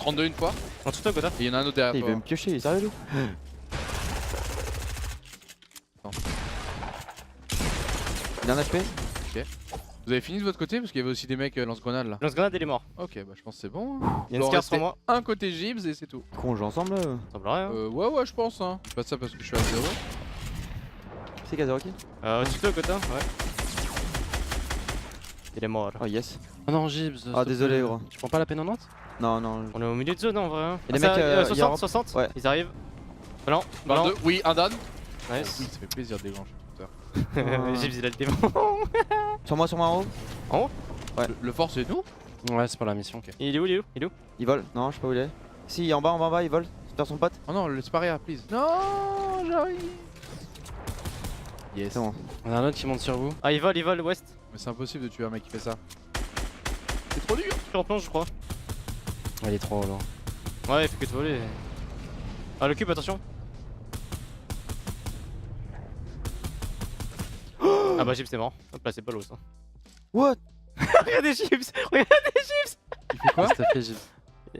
32 une fois. En dessous de toi, Gotha. Et il y en a un autre derrière Il toi. veut me piocher, il est sérieux, lui? Non. Il a un HP. Vous avez fini de votre côté parce qu'il y avait aussi des mecs lance-grenades là. Lance-grenade, il est mort. Ok, bah je pense que c'est bon. Il y a une doit scar rester sur moi. un côté Gibbs et c'est tout. Con, on joue ensemble là. Ça semblerait, hein. Ouais, je pense hein. Je fais pas ça parce que je suis à 0. C'est qu'il y a 0 kill. Au-dessus de toi, Gotha. Ouais. Il est mort. Oh yes. Oh non, Gibbs. Ah, désolé, gros. Tu prends pas la peine en note? Non, non. On est au milieu de zone en vrai. Hein. Et les Ah, mecs, ça, il y a 60, Europe. 60. Ouais. Ils arrivent. Ballon. Ballon. Oui, un down. Nice. Oui, ça fait plaisir de déganger. Gibbs, il a le démon. Sur moi en haut. Le fort c'est nous. Ouais, c'est pour la mission. Il est où, il est où, il est où? Il vole. Non, je sais pas où il est. Si, il est en bas, il vole. Vers son pote. Oh non, laisse pas rien, please. Non, j'arrive. Yes. C'est bon. On a un autre qui monte sur vous. Ah, il vole ouest. Mais c'est impossible de tuer un mec qui fait ça. C'est trop dur. Je suis en plonge, je crois. Il est trop loin. Ouais, il fait que de voler. Ah, le cube, attention. Ah bah Gibbs c'est mort. Hop là c'est pas l'eau ça. What? Regardez Gibbs. Regardez Gibbs. Il fait quoi? Qu'est-ce que t'as fait, Gibbs?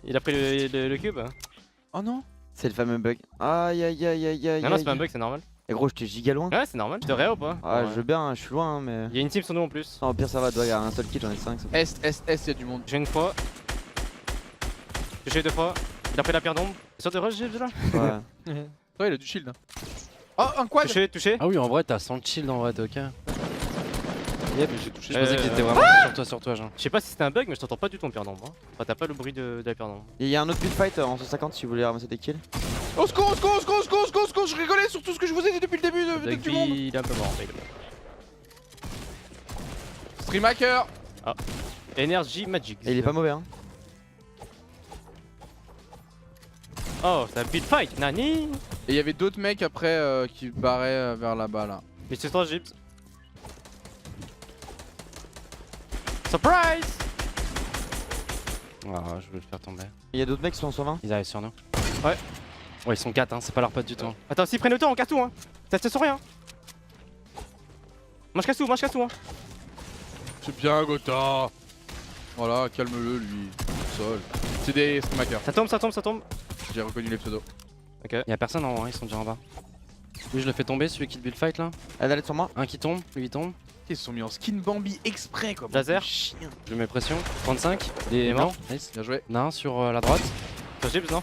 Il a pris le cube. Oh non. C'est le fameux bug. Aïe aïe aïe aïe aïe. Non c'est pas un bug, c'est normal. Et gros, j'étais giga loin. Ouais c'est normal. Tu te ré ou pas? Ah, Ouais. je veux bien, je suis loin, mais. Il y a une team sur nous en plus. Non, au pire, ça va, il y a un seul kill, j'en ai 5. Est, y'a du monde. J'ai une fois. J'ai 2 fois. Il a pris la pierre d'ombre. Sur de rush Gibbs là. Ouais. Toi, il a du shield. Hein. Oh, un quad. Touché. Ah oui, en vrai, t'as 100 shield en vrai, t'es ok. Yep, J'ai touché. je pensais qu'il était vraiment sur toi, genre. Je sais pas si c'était un bug mais je t'entends pas du tout en pierre d'ombre. Hein. Enfin t'as pas le bruit de la pierre d'ombre. Il y a un autre build fight en 150 si vous voulez ramasser des kills. Au secours, je rigolais sur tout ce que je vous ai dit depuis le début de du monde. Il est un peu mort. Il est mort. Stream hacker. Energy Magic. Et il est pas mauvais, hein. Oh, c'est un beat fight, nani. Et il y avait d'autres mecs après qui barraient vers là-bas là. Mais c'est toi Gibbs. Surprise. Ah, je voulais le faire tomber. Il y a d'autres mecs qui sont en 120. Ils arrivent sur nous. Ouais. Ouais, ils sont 4, hein, c'est pas leur pote du tout. Attends, s'ils prennent le temps, on casse tout, hein. Ça se sent rien. Moi je casse tout, hein. C'est bien Gotha. Voilà, calme-le lui. Sol. C'est des stream hackers. Ça tombe. J'ai reconnu les pseudos. Y'a personne en haut, hein, ils sont déjà en bas. Lui, je le fais tomber, celui qui te build fight là. Elle allait sur moi. Un qui tombe, lui il tombe. Ils se sont mis en skin Bambi exprès quoi. Laser. Chien. Je mets pression. 35. Il est mort. blancs, nice. Bien joué. Il y en a un sur la droite. Toi Gibbs, non?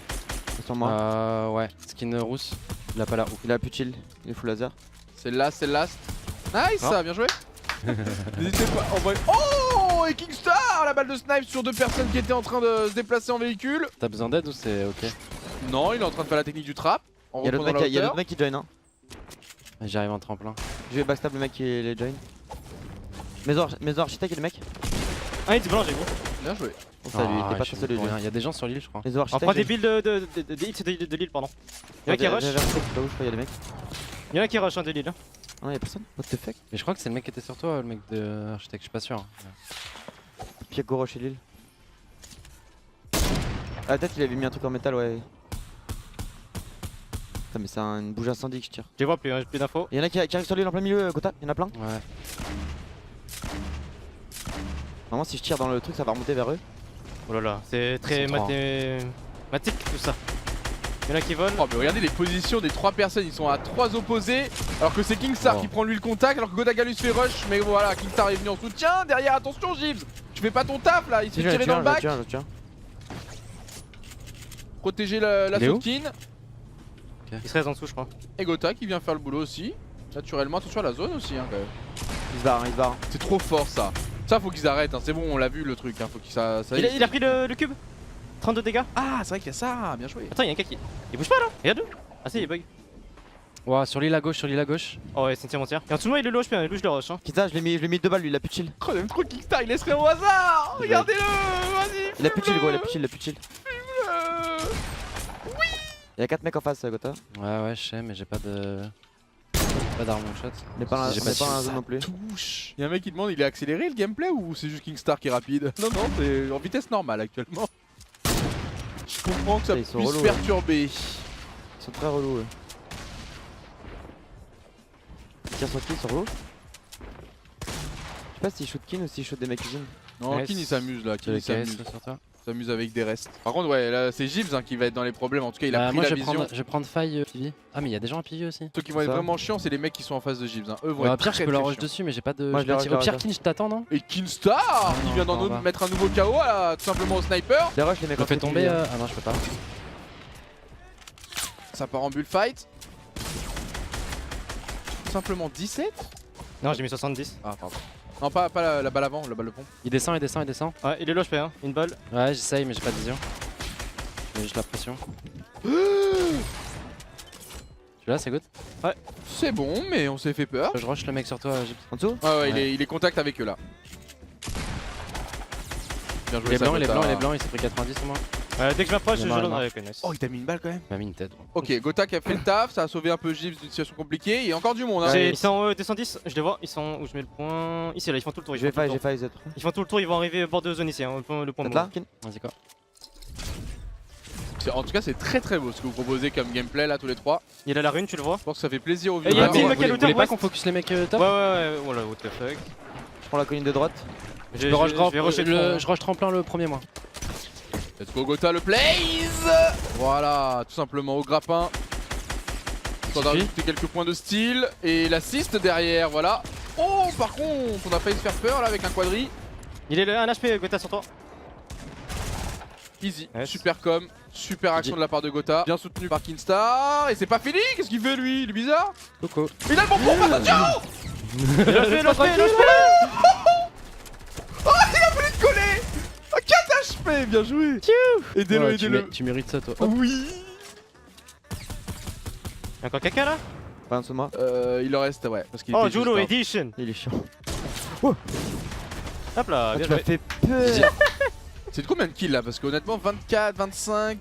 C'est sur moi. Ouais, skin rousse. Il a pas la ouf. Il a plus de shield. Il est full laser. C'est le last. Nice, Non. ça, bien joué. N'hésitez pas à envoyer. Oh, et Kingstar, la balle de snipe sur deux personnes qui étaient en train de se déplacer en véhicule. T'as besoin d'aide ou c'est ok? Non, il est en train de faire la technique du trap. En Il y a reprenant d'autres la hauteur. mecs qui join, hein. J'arrive en tremplin. Je vais backstab le mec qui les join. Maison architecte et les mecs. Ah, il est blanc, j'ai vu. Bien joué. Oh, salut, il était pas je très suis solide. pour rien. Il y a des gens sur l'île, je crois. Maison On architecte. prend des builds de l'île, pardon. Il y en a qui rush. Je sais pas où, je crois, il y a des mecs. Il y en a qui rush, hein, de l'île. Non, y'a personne. What the fuck? Mais je crois que c'est le mec qui était sur toi, le mec de architecte, je suis pas sûr. Pierre Goro chez l'île. Ah, peut-être qu'il avait mis un truc en métal, ouais. Putain, mais c'est une bougie incendie que je tire. Je les vois plus, hein, j'ai plus d'infos. Y'en a qui arrivent sur l'île en plein milieu, Gotha. Y'en a plein. Ouais. Normalement, si je tire dans le truc, ça va remonter vers eux. Oh là là, c'est très Ils sont trois. mathématique tout ça. Il y en a qui volent. Oh, mais regardez les positions des trois personnes. Ils sont à trois opposés. Alors que c'est Kingstar Oh. qui prend lui le contact. Alors que Godagalus fait rush. Mais voilà, Kingstar est venu en soutien. Derrière, attention, Gibbs. Tu fais pas ton taf là. Il se fait tirer dans le bac. Je tiens. Protéger la Il est où soutine. Il se reste en dessous, je crois. Et Gotha qui vient faire le boulot aussi. Naturellement, attention à la zone aussi. Hein, quand même. Il se barre, il se barre. C'est trop fort ça. Ça, faut qu'ils arrêtent. Hein. C'est bon, on l'a vu le truc. Hein. Faut qu'il ça. Il a pris le cube. 32 dégâts. Ah, c'est vrai qu'il y a ça. Bien joué. Attends, il y a un gars qui. Il bouge pas là. Regarde-le. Ah, si, il bug. Ouais, sur l'île à gauche, sur l'île à gauche. Oh, ouais, c'est une entière. Et en dessous de moi, il est low HP, il louche le rush. Hein. Kita, je l'ai mis 2 balles, lui, il a plus de shield. Oh, j'aime trop Kingstar. Il laisserait au hasard. Regardez-le. Vas-y. Il a plus de shield, gros, il a plus de shield, il a plus de shield. Euh, Il y a 4 mecs en face, Gotha. Ouais, je sais, mais j'ai pas de. Pas d'arme au shot. On est pas dans J'ai on pas est pas dans la de zone non plus. touche. Y'a un mec qui demande, il est accéléré le gameplay ou c'est juste Kingstar qui est rapide? Non, non, c'est en vitesse normale actuellement. Je comprends que ça Ils sont puisse relous, perturber. Ils sont très relous, eux. Tire sur qui? Sur vous? Je sais pas s'il shoot Kin ou s'il shoot des mecs cuisine. Non, Ouais, Kin il s'amuse là, Kin J'ai il les KS s'amuse. là sur toi. S'amuse avec des restes. Par contre, ouais, là c'est Gibbs hein, qui va être dans les problèmes. En tout cas, il a Bah, pris moi la je vision. vais prendre faille PV. Ah, mais il y a des gens à PV aussi. Ceux qui vont être Ça. vraiment chiants, c'est les mecs qui sont en face de Gibbs. Hein. Eux vont Ouais, être au pire, je très, peux leur très rush chiants. dessus, mais j'ai pas de. Moi, je je vais le tirer. Au rush, pire, je le Kin, je t'attends, non? Et Kinstar, non, il vient on va. mettre un nouveau KO là, tout simplement au sniper. Les rush, les mecs Je le fais en tomber. PV. Ah non, je peux pas. Ça part en bullfight. Tout simplement 17. Non, j'ai mis 70. Ah, pardon. Non, pas la balle avant, la balle de pompe. Il descend, il descend, il descend. Ouais, il est low, je fais hein. Une balle. Ouais, j'essaye, mais j'ai pas de vision. J'ai juste la pression. Tu l'as, c'est good? C'est bon, mais on s'est fait peur. Je rush le mec sur toi, Gibbs. En dessous? Ouais, Ouais. il est contact avec eux là. Bien joué, Il est blanc, il est Sabota. blanc, il est blanc, il s'est pris 90 au moins. Dès que je m'approche, Il est je mort, le il est mort. reconnaisse. Oh, il t'a mis une balle quand même. Il m'a mis une tête. Ok, Gotha qui a fait le taf, ça a sauvé un peu Gibbs d'une situation compliquée. Il y a encore du monde. Hein. Ils sont en 210, je les vois. Ils sont où je mets le point. Ici, là, ils font tout le tour. Ils J'ai font tout le failli, tour. j'ai failli, Ils font tout le tour, ils vont arriver au bord de zone ici, hein, le point Vous êtes mauve. là, Kin? Vas-y, quoi. En tout cas, c'est très très beau ce que vous proposez comme gameplay là, tous les trois. Il a la rune, tu le vois. Je pense que ça fait plaisir aux Et il y a viewers. Tim Vous Michael voulez Hooter pas West. qu'on focus les mecs Ouais, top? ouais, voilà, what the fuck. Je prends la colline de droite. Je rush je vais rusher le je rush tremplin le premier, moi. Let's go Gotha le plays. Voilà, tout simplement au grappin. On a rajouté quelques points de style et l'assist derrière, voilà. Oh, par contre, on a failli se faire peur là avec un quadri. Il est un HP, Gotha sur toi. Easy, Yes. super com, super action de la part de Gotha. Bien soutenu par Kinstar. Et c'est pas fini, qu'est-ce qu'il fait lui? Il est bizarre. Coco. Il a le bon pompe, attention. Collé. 4 HP, bien joué. Aidez-le, Ouais, aidez-le. tu mérites ça, toi. Oui. Y'a encore quelqu'un là? Pas en dessous de moi. Il en reste, ouais. Parce qu'il Oh, était juste Julo là. Edition. Il est chiant. Hop là, Ah, bien tu m'as joué. fait peur. C'est de combien de kills là? Parce qu'honnêtement 24, 25,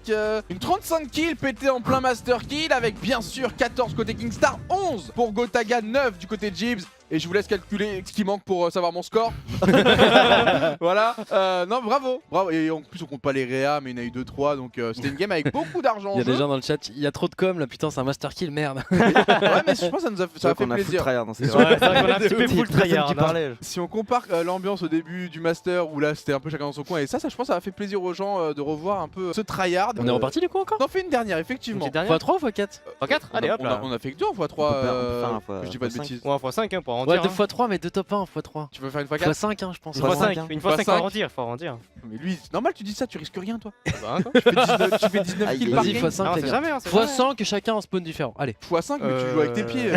une 35 kills pété en plein master kill avec bien sûr 14 côté Kingstar, 11 pour Gotaga, 9 du côté Gibbs. Et je vous laisse calculer ce qui manque pour savoir mon score. Voilà. Non, bravo. Bravo. Et en plus on compte pas les réas mais il y en a eu 2-3 donc c'était une game avec beaucoup d'argent Il en y a jeu. des gens dans le chat, il y a trop de com là, putain, c'est un master kill, merde. Ouais mais je pense que ça a fait On a full plaisir. tryhard dans ces Ouais, c'est vrai qu'on a un petit peu C'est full personne tryhard. qui hein. parlait. Si on compare l'ambiance au début du master où là c'était un peu chacun dans son coin et ça je pense ça a fait plaisir aux gens de revoir un peu ce tryhard. On est reparti du coup encore? On en fait une dernière effectivement. x3 ou x4? On x4 a- Allez hop on a- là. on a fait que 2 en x3. On peut faire un fois- que je dis pas de fois bêtises. Ou un x5 hein, pour Ouais, arrondir. 2x3, mais 2 top 1 x3. Tu veux faire une x4? x5, hein, je pense. Une fois x5, cinq, une fois 5 Fois faut cinq. arrondir, faut arrondir. Mais lui, c'est normal, tu dis ça, tu risques rien toi. Bah, hein, quoi. Tu fais 19 Aïe, kills aïe, par aïe. game. Vas-y, x5, Ah, on les sait gars. jamais, on sait jamais. x100 que chacun en spawn différent. Allez. x5, mais tu joues avec tes Euh. pieds.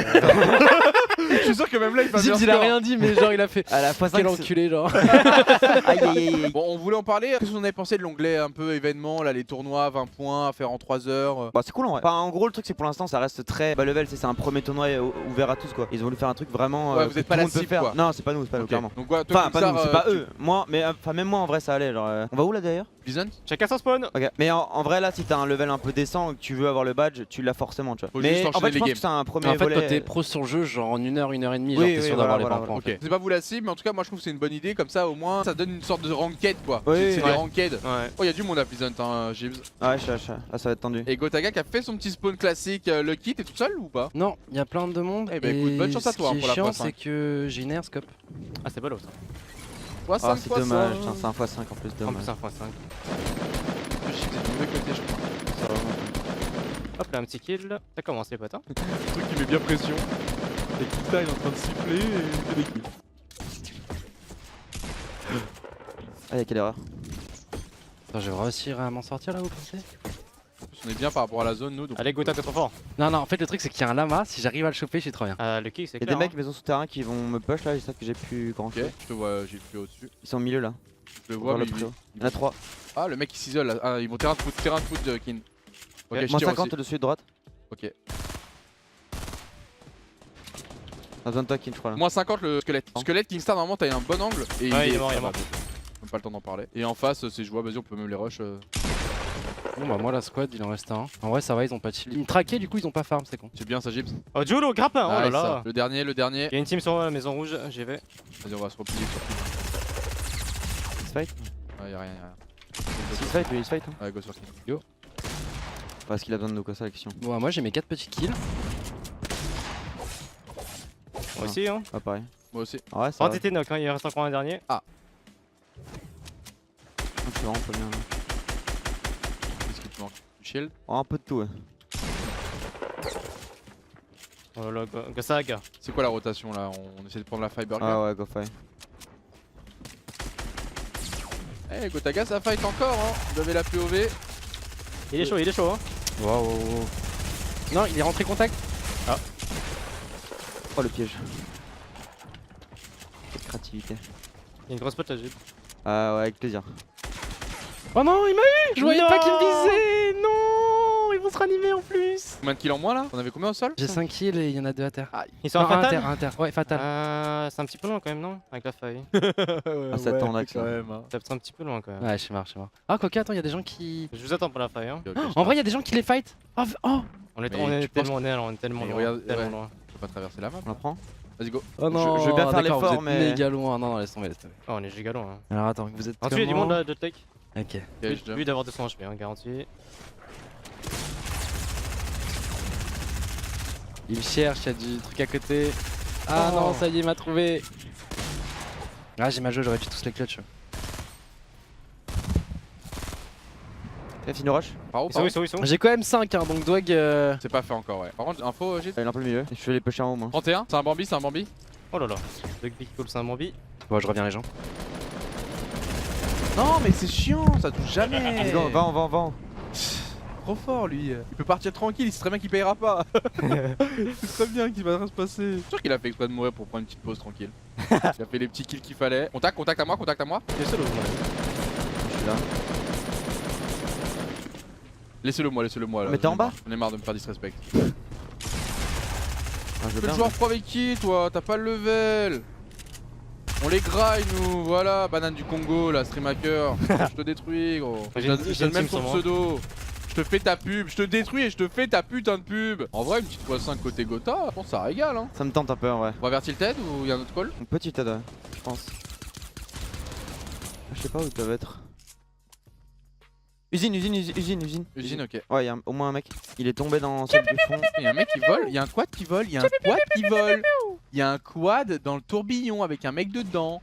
Je suis sûr que même là, il va Gibbs, bien il a score. rien dit, mais genre il a fait. À la fois 5. Quel enculé, genre. Aïe aïe aïe. Bon, on voulait en parler. Qu'est-ce que vous en avez pensé de l'onglet un peu événement, là, les tournois, 20 points à faire en 3 heures Bah c'est cool en vrai. Enfin, en gros le truc c'est que pour l'instant ça reste très bas level, c'est un premier tournoi ouvert à tous quoi. Ils ont voulu faire un truc vraiment Ouais, vous que êtes tout pas le la monde peut cible, faire. quoi. Non, c'est pas nous, Ok. clairement. Donc, ouais, toi, Enfin, pas Kinstar, nous, c'est pas tu- eux. Moi, mais enfin même moi en vrai ça allait. Genre, on va où là d'ailleurs? Pleasant Chacun son spawn. Ok. Mais en vrai là, si t'as un level un peu décent et que tu veux avoir le badge, tu l'as forcément, tu vois. Faut Mais juste en enchaîner fait, je les pense games. que c'est un premier En fait, volet. toi t'es pro sur le jeu, genre en 1 heure, 1 heure et demie, genre Oui, t'es oui, sûr voilà, d'avoir les voilà, 20 points. Ok. C'est pas vous la cible, mais en tout cas, moi je trouve que c'est une bonne idée. Comme ça, au moins, ça donne une sorte de ranked quoi. Oui, C'est ouais. des ranked. Ouais. Oh, il y a du monde à Pleasant, hein, Gibbs. Ah ouais, ah, ça va être tendu. Et Gotaga qui a fait son petit spawn classique, le kit, t'es tout seul ou pas? Non, il y a plein de monde. Eh ben, écoute, bonne chance à toi, Ce qui pour est la chiant, fois 5. c'est que j'ai une airscope. Ah, c'est ballot ça. Fois Ah 5, c'est fois dommage, 5. putain, c'est un x5 en plus, En dommage. plus, un x5. J'étais du mauvais côté, je crois. Ça va. Hop là, un petit kill. Ça commence les potes. Hein. Le truc qui met bien pression. Et Kinstar il est en train de siffler et il fait des kills. Ah y'a quelle erreur? Attends, je vais réussir à m'en sortir là, vous pensez? On est bien par rapport à la zone, nous. Donc... Allez, Gotha, t'es trop fort. Non, non, en fait, le truc c'est qu'il y a un lama. Si j'arrive à le choper, je suis trop bien. Le kill, c'est Y'a clair. des mecs maison souterrain qui vont me push là, ils savent que j'ai plus grand Ok, chose. je te vois, j'ai plus au-dessus. Ils sont au milieu là. Je le vois, Vers mais le il- préau. Il y en a 3. Ah, le mec il s'isole là. Ah, ils vont terrain de foot de Kin. Ok, je Moins tire 50 aussi. dessus de droite. Ok. T'as besoin de toi, Kin, je crois là. Moins 50 le squelette. Squelette, Kingstar, normalement t'as un bon angle. Et Ouais, il est mort, il est mort. Même pas le temps d'en parler. Et en face, c'est jouable, vas-y, on peut même les rush. Bon, bah, moi, la squad, il en reste un. En vrai, ça va, ils ont pas de shield. Ils me traquaient, du coup, ils ont pas farm, c'est con. C'est bien ça, Gibbs. Oh, Julo, grappin. Oh là Nice. là. Le dernier, le dernier. Il y a une team sur la maison rouge, j'y vais. Vas-y, on va se replier sur Kin. Il se fight. Ouais, y'a rien, y'a rien. Il se fight, lui, il se fight. Hein. Ouais, go sur Kin. Parce qu'il a besoin de nous, quoi, ça la question. Bon, bah, moi, j'ai mes 4 petits kills. Moi aussi, hein. Ah, pareil. Moi aussi. Ah ouais, ça va. TT knock, hein. Il reste encore un dernier. Ah, c'est vraiment pas bien. Là. Qu'est-ce qui te manque? Du shield? Oh, un peu de tout, ouais. Oh là, Gosag. C'est quoi la rotation là? On essaie de prendre la fiber. Ah ouais, go fight. Eh, Gotaga ça fight encore, hein. Vous avez la POV. Il est chaud, hein. Waouh. Non, il est rentré contact. Oh, le piège. Quelle créativité. Il y a une grosse pote là, Jules. Ah ouais, avec plaisir. Oh non, il m'a eu. Je voyais Non. pas qu'il me visait. Non, ils vont se ranimer en plus. Combien de kills en moins là? On avait combien au sol? J'ai 5 kills et il y en a 2 à terre. Ils sont Non, à un à fatal. terre, un à terre. Ouais, fatal. C'est un petit peu loin quand même, non? Avec la faille. Ah, ça tend quand là. même. Hein. Ça peut être un petit peu loin quand même. Ouais, je suis mort. Ah, Coca, attends, il y a des gens qui. Je vous attends pour la faille, hein. Ok, En vrai, il y a des gens qui les fight. Oh, On est, Mais on est tu penses tellement loin, on est tellement Mais loin. regarde, Tellement ouais. loin. Je peux pas traverser la map. On la prend. Vas-y, go. oh non. je veux bien faire d'accord, l'effort, vous êtes mais- méga loin. Non, non, laisse tomber, laisse tomber. Oh, on est giga loin. Hein. Alors attends, vous êtes. Ensuite, il y a du comment monde là, de tech. Ok. Ok, je jump. Lui d'avoir 200 HP, hein, garanti. Il cherche, il y a du truc à côté. Ah non, ça y est, il m'a trouvé. Ah, j'ai ma jeu, j'aurais dû tous les clutch. Fais Fino Rush. Par où? Ils sont où, ils sont où? J'ai quand même 5, hein, donc Dwag. C'est pas fait encore, ouais. Par contre, info, Gilles. Il est un peu le milieu. Je vais les pusher en haut, moi. 31, c'est un Bambi, c'est un Bambi. Oh là là. Le big cool, c'est un Bambi. Bon, je reviens, les gens. Non, mais c'est chiant, ça touche jamais. Let's go, va. Trop fort lui. Il peut partir tranquille, il sait très bien qu'il payera pas. C'est très bien qu'il va rien se passer. Je suis sûr qu'il a fait exprès de mourir pour prendre une petite pause tranquille. Il a fait les petits kills qu'il fallait. Contact à moi. Il est solo, moi. Je suis là. Laissez-le moi là. Mais t'es en bas? On est marre de me faire disrespect. Ah, je veux T'es bien. le joueur pro avec qui toi? T'as pas le level. On les graille nous, voilà, banane du Congo là, stream hacker. Je te détruis gros. J'ai une- Je j'ai une donne même team ton sur moi. pseudo. Je te fais ta pub, je te détruis et je te fais ta putain de pub. En vrai, une petite x5 côté Gotha, je pense que ça régale hein. Ça me tente un peu en vrai. On va vers Tilted ou y'a un autre call? Une petite aide, ouais, je pense. Je sais pas où ils peuvent être. Usine. Usine, ok. Ouais, y'a au moins un mec. Il est tombé dans celle du fond. Y'a un mec qui vole, y'a un quad qui vole, y'a un quad qui vole. Y'a un quad dans le tourbillon avec un mec dedans.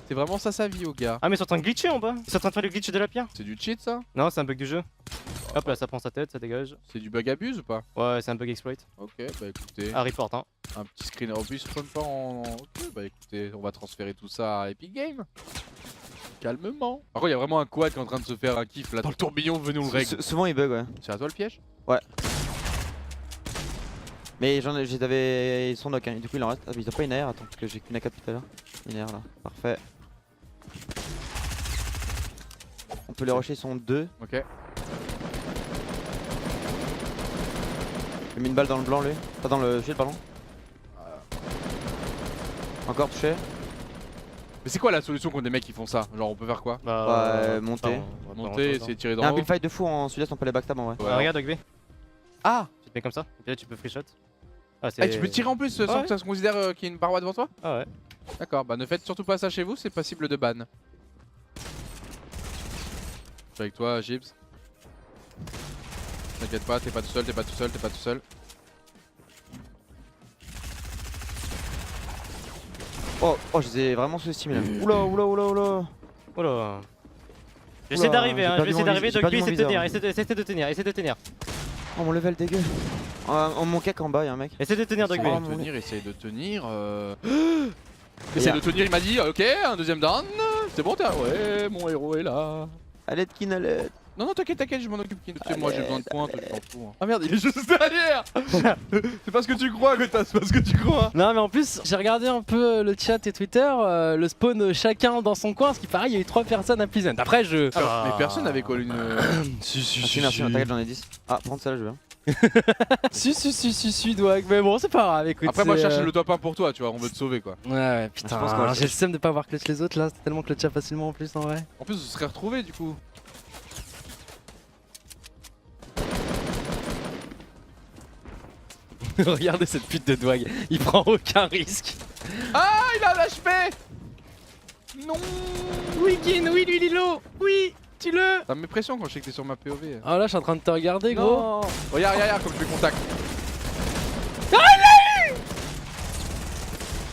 C'est vraiment ça sa vie, au gars. Ah, mais ils sont en train de glitcher en bas. Ils sont en train de faire le glitch de la pierre. C'est du cheat ça? Non, c'est un bug du jeu. Hop là, ça prend sa tête, ça dégage. C'est du bug abuse ou pas? Ouais, c'est un bug exploit. Ok, bah écoutez. Ah, report, hein. Un petit screen. En plus, je spawn pas en. Ok, bah écoutez, on va transférer tout ça à Epic Games. Calmement. Par contre, il y a vraiment un quad qui est en train de se faire un kiff là dans le tourbillon, venez on le règle. Souvent il bug, ouais. C'est à toi le piège? Mais j'avais son knock, hein. Du coup il en reste. Ah, mais ils ont pas une AR, attends, parce que j'ai qu'une AK tout à l'heure. Une AR là, parfait. On peut les rusher, ils sont 2. Ok. J'ai mis une balle dans le blanc lui. Pas dans le shield, pardon. Encore touché. Mais c'est quoi la solution contre des mecs qui font ça? Genre, on peut faire quoi? Monter. Monter, essayer de tirer Il y dans a un haut. build fight de fou en sud-est, on peut les backstab en vrai. Ouais. Ah, regarde, Dog B. Ah! Tu te mets comme ça, et puis là tu peux free shot. Ah, Ah, tu peux tirer en plus sans Ouais. que ça se considère qu'il y a une paroi devant toi? Ah ouais. D'accord, bah ne faites surtout pas ça chez vous, c'est passible de ban. Je suis avec toi, Gibbs. T'inquiète pas, t'es pas tout seul. Oh, je les ai vraiment sous-estimés là. Oula. Oh là. J'essaie d'arriver, hein, je vais essayer d'arriver, Dog B, essaie de tenir, essaie de tenir. Oh mon level dégueu. Mon cake en bas, y'a un mec. Essaie de tenir, Dog B. Essaye de tenir. Et Essaye de tenir, il m'a dit, ok, un deuxième down. C'est bon, ouais, mon héros est là. Allez, Kin, allez. Non, t'inquiète, je m'en occupe. Moi j'ai besoin de points, toi tu t'en fous. Hein. Ah merde, il est juste derrière. C'est pas ce que tu crois, Gotha, c'est pas ce que tu crois. Non, mais en plus, j'ai regardé un peu le chat et Twitter, le spawn chacun dans son coin, ce qui paraît, il y a eu 3 personnes à Pleasant. Après, je. Alors, mais personne n'avait call une. Merci, t'inquiète, j'en ai 10. Ah, prends celle-là, je veux. Si, Dwag. Mais bon, c'est pas grave, écoute. Après, moi je c'est, cherche le top 1 pour toi, tu vois, on veut te sauver quoi. Ouais, Je pense qu'on va putain, le j'ai le seum de pas avoir clutch les autres là, c'était tellement clutch facilement en plus en vrai. En plus, on se serait retrouvés du coup. Regardez cette pute de Dwag, il prend aucun risque. Ah, il a l'HP. Non. Oui, Kin, oui, lui, Lilo, oui, tu le. Ça me met pression quand je sais que t'es sur ma POV. Oh là, je suis en train de te regarder, gros. Non. Regarde, comme je fais contact.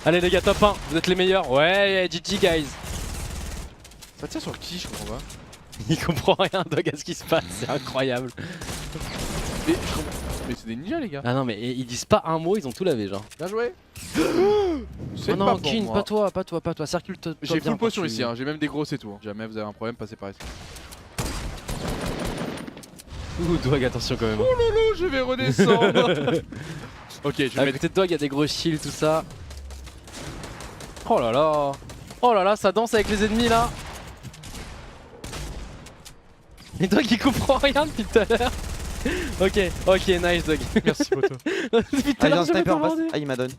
Allez les gars, top 1, vous êtes les meilleurs. Ouais, GG guys. Ça tient sur qui, je comprends pas. Il comprend rien, Dog, à ce qui se passe, c'est incroyable. Mais, je comprends... mais c'est des ninjas, les gars. Ah non, mais ils disent pas un mot, ils ont tout lavé, genre. Bien joué. C'est Oh non, pas pour Kin, moi. pas toi, pas toi, pas toi. Circule toi. J'ai bien full potion quand tu- ici, hein. J'ai même des grosses et tout. Hein. Jamais vous avez un problème, passez par ici. Ouh, Dog, attention quand même. Oh, je vais redescendre. Ok, je vais À mettre. côté de Dog, il y a des gros shields, tout ça. Oh là là. Oh là là, ça danse avec les ennemis là. Mais Dog, il comprend rien depuis tout à l'heure. Ok, nice Dog. Merci, poteau. Depuis tout Ah, à il y a l'heure, un je sniper en m'attendais. face. Ah, il m'a donné.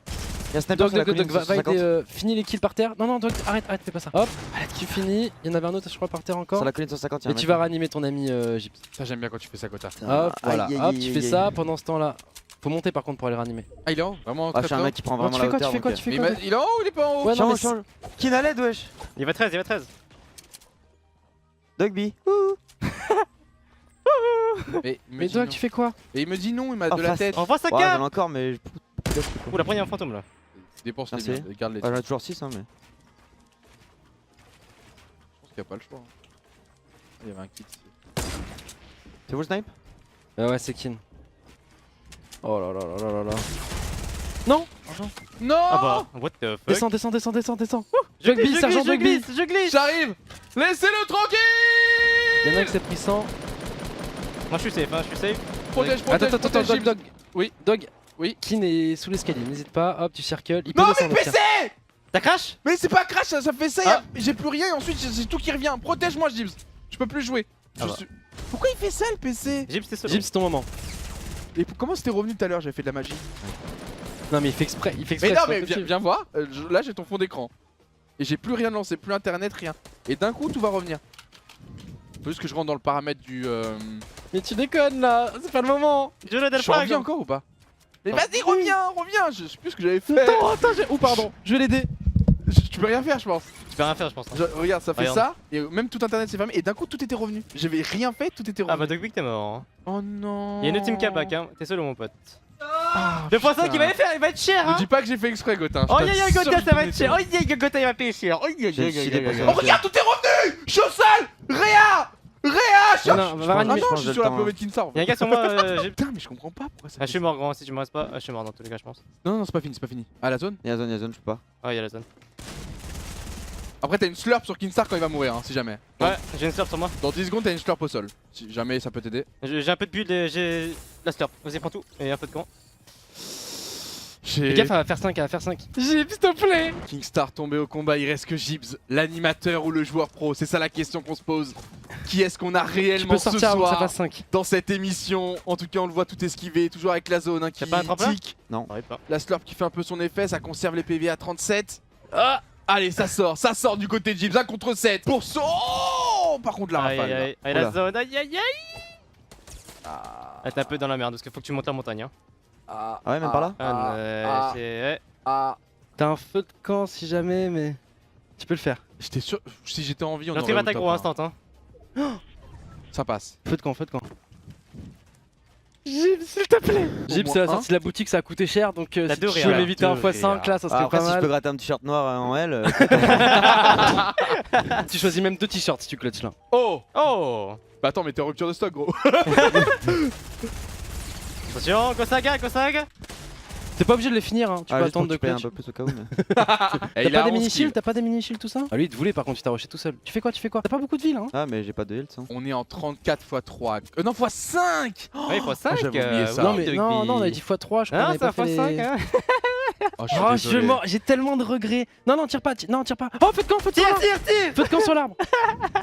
Il y a un sniper sur la colline, Va 150. aider, finis les kills par terre. Non, Dog, arrête, fais pas ça. Hop, arrête, qui finit. Il y en avait un autre, je crois, par terre encore. Sur la colline 150, il y a Et un tu mec. vas réanimer ton ami Gyps. Ça, j'aime bien quand tu fais ça, Kota. Hop, voilà. Aïe, aïe, Hop, aïe, tu fais aïe, ça aïe. pendant ce temps-là. Faut monter par contre pour aller réanimer. Ah, il est en haut. Vraiment Ah, très je suis un très mec qui prend Non, vraiment tu la fais quoi, hauteur. tu fais quoi, donc, tu fais Mais quoi il est en haut ou il est pas en haut? Ouais, non, mais Change, change. Kin à l'aide, wesh. Il va 13, il va 13. Dogby. Mais, il me Mais dit Dog, non. tu fais quoi? Et il me dit non, il m'a Oh, de la face. tête. On voit sa Ouais, j'en ai cam. encore, mais. Ouh, la première fantôme là. Dépense les Merci. biens, garde les. Ah, j'en ai toujours 6, hein, mais. Je pense qu'il n'y a pas le choix. Hein. Il y avait un kit ici. C'est vous le snipe? Ouais, c'est Kin. Oh là là là là là là. Non! Non. Ah bah, what the fuck. Descends. Je Dogby, glisse, sergent je Dogby! glisse, je glisse. J'arrive. Laissez-le tranquille. Y'en a un qui s'est pris 100. Moi je suis safe, hein, je suis safe. Protège, Attends, protège, protège. Dog, Gyps. Dog. Oui. Dog. Oui. Kin est sous l'escalier, n'hésite pas. Hop, tu circles. Il peut Non, mais descendre. le tiens. PC. T'as crash? Mais c'est pas crash, ça fait ça. Ah. J'ai plus rien et ensuite c'est tout qui revient. Protège-moi, Gibbs. Je peux plus jouer. Ah bah. Pourquoi il fait ça, le PC? Gyps, t'es solo. Gyps, c'est ton moment. Et comment c'était revenu tout à l'heure? J'avais fait de la magie. Non, mais il fait exprès. Mais c'est non, pas mais possible. viens voir. Là, j'ai ton fond d'écran. Et j'ai plus rien lancé, plus internet, rien. Et d'un coup, tout va revenir. Faut juste que je rentre dans le paramètre du. Mais tu déconnes là, c'est pas le moment. Je le Je reviens encore ou pas? Mais vas-y, reviens. Je sais plus ce que j'avais fait. Attends, oh pardon, je vais l'aider. Tu peux rien faire, je pense. Tu peux rien faire, je pense. hein. Regarde, ça fait Regarde. ça. Et même tout internet s'est fermé. Et d'un coup, tout était revenu. J'avais rien fait, tout était Ah revenu. bah, Dogby, t'es mort. Hein. Oh non. Il y a une autre team cap back, hein. T'es solo, mon pote. Ah, 2.5 putain. il va faire, il va être cher, Ne hein. dis pas que j'ai fait exprès, Gotin. Oh, y'a t'assure Gotha, que ça va je être cher. connais Oh, y'a Gotha, il va payer cher. Oh, J'ai décidé pas Oh, regarde, tout est revenu. Je suis au sol. Réa. Non, va Ah réanimer. non, je je suis pense sur la le POV de Kinsar. Y'a un gars sur moi, Putain, mais je comprends pas pourquoi ça. Ah, je suis mort, grand. Si tu me restes pas, je suis mort dans tous les cas, je pense. Non, c'est pas fini, c'est pas fini. Ah, la zone. Y'a zone, je peux pas. Ah, y'a la zone. Après, t'as une slurp sur Kinsar quand il va mourir, hein, si jamais. Ouais, j'ai une slurp sur moi. Dans 10 secondes, t'as une slurp au sol. Si jamais ça peut t'aider. J'ai un peu de build et j'ai la slurp. Vas-y, prends tout. Et un peu de camp. Fais gaffe, elle va faire 5, elle va faire 5. Gibbs, s'il te plaît. Kingstar tombé au combat, il reste que Gibbs, l'animateur ou le joueur pro. C'est ça la question qu'on se pose. Qui est-ce qu'on a Tu réellement peux ce sortir avant que ça soir fasse 5. dans cette émission? En tout cas, on le voit tout esquiver, toujours avec la zone hein, qui Y'a pas un tremplin tic. T'arrives pas. La slurp qui fait un peu son effet, ça conserve les PV à 37. Ah, allez, ça sort du côté de Gibbs, 1 contre 7. Pour son... Oh, par contre, la Aïe, rafale. aïe, aïe, là. la zone. Aïe, aïe, aïe. Ah, Ah, t'es un peu dans la merde parce qu'il faut que tu montes la montagne. Hein. ah, Ah ouais, même par là? ah, c'est. ah. T'as un feu de camp si jamais, mais tu peux le faire. J'étais sûr, si j'étais en vie, on Notre aurait eu le attaque top, gros hein. instant, hein. Ça passe. Feu de camp. Gibbs, s'il te plaît. Gibbs, moins c'est la un. sortie de la boutique, ça a coûté cher, donc T'as si deux tu réa, veux là. m'éviter un Deux x5 là, ça serait Après, pas si je peux mal. gratter un t-shirt noir en L. Tu choisis même 2 t-shirts si tu clutches là. Oh. Oh. Bah attends, mais t'es en rupture de stock, gros. Attention, Kosaga. T'es pas obligé de les finir, hein. Tu peux Ah, juste pour attendre que de tu payes un clutch. peu plus au cas où. Mais... Eh, T'as pas des mini-shields, tout ça? Ah lui il te voulait par contre, tu t'as rushé tout seul. Tu fais quoi? T'as pas beaucoup de villes hein? Ah, mais j'ai pas de health. Hein. On est en 34 x 3. Non, x 5. Ouais, il faut 5. j'avais oublié ça. Non mais non, on a dit x3, je crois qu'on Ah, avait c'est un pas fait les... x5, hein. Oh, Oh, je suis mort, j'ai tellement de regrets. Non, tire pas. Oh, feu de camp sur l'arbre. Feu de camp sur l'arbre.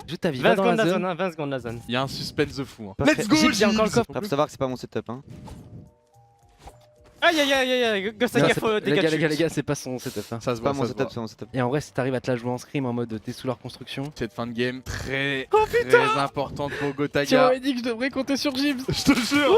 Joue ta vie, 20 va dans secondes la la zone. zone, hein, 20 secondes la zone. Il y a un suspense de fou. Hein. Parce Let's que- go, Gibbs, il y a encore le Gibbs. coffre. Faut savoir que c'est pas mon setup. Hein. Aïe, aïe, aïe, aïe, Kosaga, faut Les dégager. gars, c'est pas son setup. Hein. Ça se C'est pas voit, mon ça se voit. setup, c'est mon setup. Et en vrai, si t'arrives à te la jouer en scrim en mode t'es sous leur construction. Cette fin de game très, Oh, très importante pour Tu Gotaga. m'avais dit que je devrais compter sur Gibbs. Je te jure,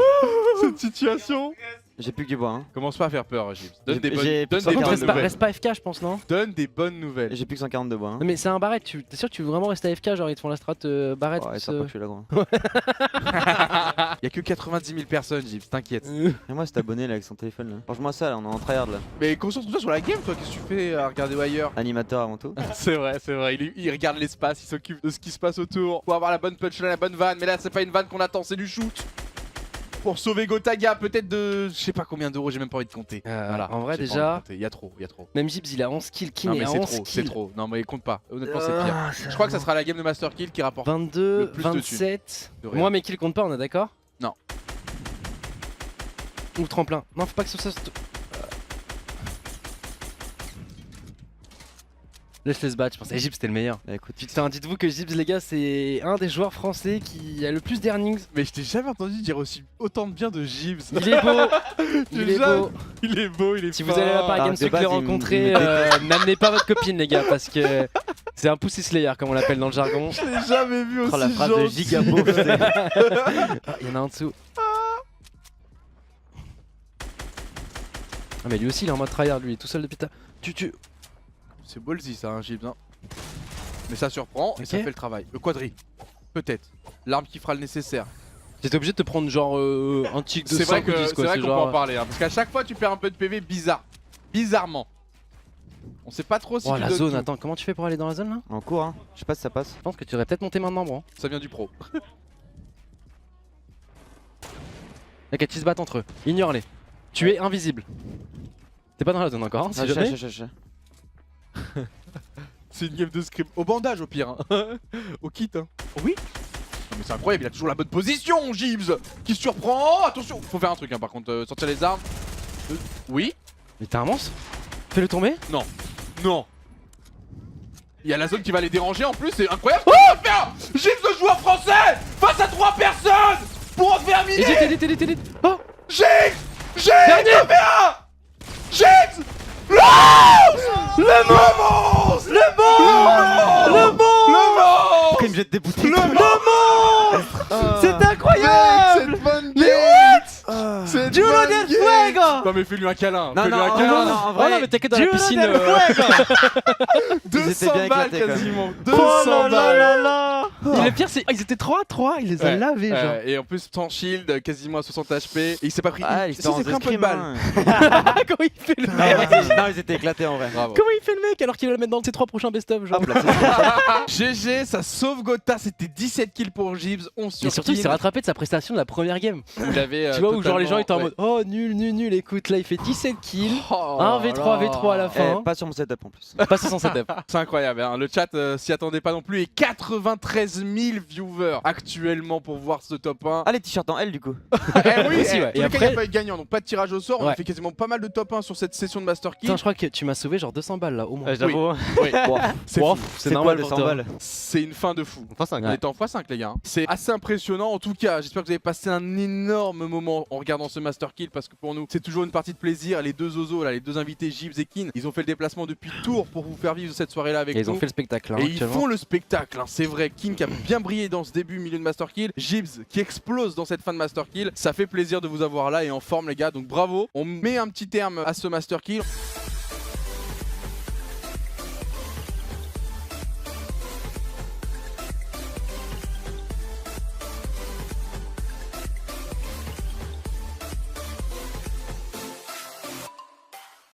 cette situation. J'ai plus que du bois. Hein. Commence pas à faire peur, Gibbs. Donne J'ai- des bonnes, j'ai donne plus des de bonnes Reste nouvelles. pas FK, je pense, non? Donne des bonnes nouvelles. J'ai plus que 140 de bois. Hein. Non, mais c'est un Barrett, t'es sûr que tu veux vraiment rester AFK? Genre, ils te font la strat Barrett Ouais, plus, ça pas que je suis là, gros. Il y a que 90 000 personnes, Gibbs, t'inquiète. Et moi, cet abonné là avec son téléphone là. Franchement, ça là, on est en tryhard là. Mais concentre-toi sur la game, toi, qu'est-ce que tu fais à regarder ailleurs? Animateur avant tout. C'est vrai, il regarde l'espace, il s'occupe de ce qui se passe autour. Faut avoir la bonne punchline, la bonne vanne, mais là c'est pas une vanne qu'on attend, c'est du shoot. Pour sauver Gotaga, peut-être de je sais pas combien d'euros, j'ai même pas envie de compter. Voilà, en vrai, j'ai pas déjà- envie de compter. Il y a trop. Même Gibbs, il a 11 kills, Kin Non est mais à c'est 11 trop, kills. c'est trop. Non mais compte pas, honnêtement c'est pire. Je crois que ça sera la game de Master Kill qui rapporte 22, le plus de thunes. 27. De rien. Moi, mes kills comptent pas, on est d'accord? Non. Ou tremplin. Non, faut pas que ce soit. Laisse-le se battre, je pense. Et Gibbs, c'était le meilleur. Bah écoute, Putain, dites-vous que Gibbs, les gars, c'est un des joueurs français qui a le plus d'earnings. Mais je t'ai jamais entendu dire aussi autant de bien de Gibbs. Il est beau, il est Déjà, beau. Il est beau, il est Si fort. vous allez à Paris Ah, Games de Week base, les il me rencontrer, n'amenez pas votre copine, les gars, parce que c'est un pussy slayer, comme on l'appelle dans le jargon. Je l'ai jamais vu aussi oh, la phrase de gentil. Gigapo. Ah, il y en a un dessous. Ah, mais lui aussi, il est en mode tryhard, lui, tout seul depuis ta. C'est ballsy ça, hein, Gibbs. Hein. Mais ça surprend et ça Ok. fait le travail. Le quadri, peut-être. L'arme qui fera le nécessaire. J'étais obligé de te prendre genre un tic de C'est vrai 5 ou 10 c'est quoi. vrai C'est qu'on peut genre... en parler, hein, parce qu'à chaque fois tu perds un peu de PV bizarre. Bizarrement. On sait pas trop si Oh, tu la donnes zone, tout. attends, comment tu fais pour aller dans la zone là? En cours, hein. Je sais pas si ça passe. Je pense que tu devrais peut-être monter maintenant, bro. Ça vient du pro. Y'a qu'ils se battent entre eux. Ignore-les. Tu es invisible. T'es pas dans la zone encore, hein, si Ah, jamais. je. C'est une game de scrim. Au bandage au pire. Hein. Au kit. Hein. Oui. Non mais c'est incroyable, il a toujours la bonne position, Gibbs. Qui surprend. Attention. Faut faire un truc hein, par contre. Sortir les armes. Oui. Mais t'es un monstre? Fais-le tomber? Non. Il y a la zone qui va les déranger en plus, c'est incroyable. Oh faire Gibbs le joueur français face à 3 personnes pour en terminer. Edit. Oh! Gibbs Dernier. Gibbs Le monstre Pourquoi il me jette des bouteilles? C'est incroyable cette bonne gate. C'est Julo del Fuego. Non mais fais-lui un câlin. Non, Fais-lui non, un non, câlin. non, en Oh vrai. non, mais t'inquiète, dans la piscine. 200 étaient bien balles éclatés, quand même. quasiment. Oh 200 balles. Et le pire, c'est. Oh, ils étaient 3 il les a Ouais. lavés, genre. Et en plus sans shield, quasiment à 60 HP. Et il s'est pas pris. Ah, il l'expérience s'est de pris un peu de scrim, balle. hein. Comment il fait le Non, ils étaient éclatés en vrai. Bravo. Comment il fait le mec alors qu'il va le mettre dans ses 3 prochains best-of, genre? Hop là, GG, ça sauve Gotha, c'était 17 kills pour Gibbs, 11 sur Et surtout, il s'est rattrapé de sa prestation de la première game. Il avait, Tu vois, où genre les gens étaient en ouais. mode oh nul, écoute, là il fait 17 kills. Oh Un là V3, là. V3 à la fin. pas sur mon setup en plus. Pas sur son setup. C'est incroyable, hein. Le chat s'y attendait pas non plus. Et 93 000 viewers actuellement pour voir ce top 1. Ah, les t-shirts en L du coup. Eh oui, Aussi, ouais. tous Et les cas, il après- n'y a pas eu de gagnant, donc pas de tirage au sort. On a Ouais. fait quasiment pas mal de top 1 sur cette session de Master Kill. Putain, je crois que tu m'as sauvé genre 200 balles là, au moins. J'avoue. Oui, c'est Wow, fou. c'est quoi normal 200 pour toi. balles? C'est une fin de fou. Enfin, c'est On était en x5 les gars. C'est assez impressionnant en tout cas. J'espère que vous avez passé un énorme moment en regardant ce Master Kill parce que pour nous c'est toujours une partie de plaisir. Les deux Zozo là, les deux invités Gibbs et Kin, ils ont fait le déplacement depuis Tours pour vous faire vivre cette soirée là avec Et nous. ils ont fait le spectacle, hein, Et ils actuellement. font le spectacle, hein. C'est vrai. King qui a bien brillé dans ce début milieu de Master Kill, Gibbs qui explose dans cette fin de Master Kill. Ça fait plaisir de vous avoir là et en forme les gars, donc bravo. On met un petit terme à ce Master Kill.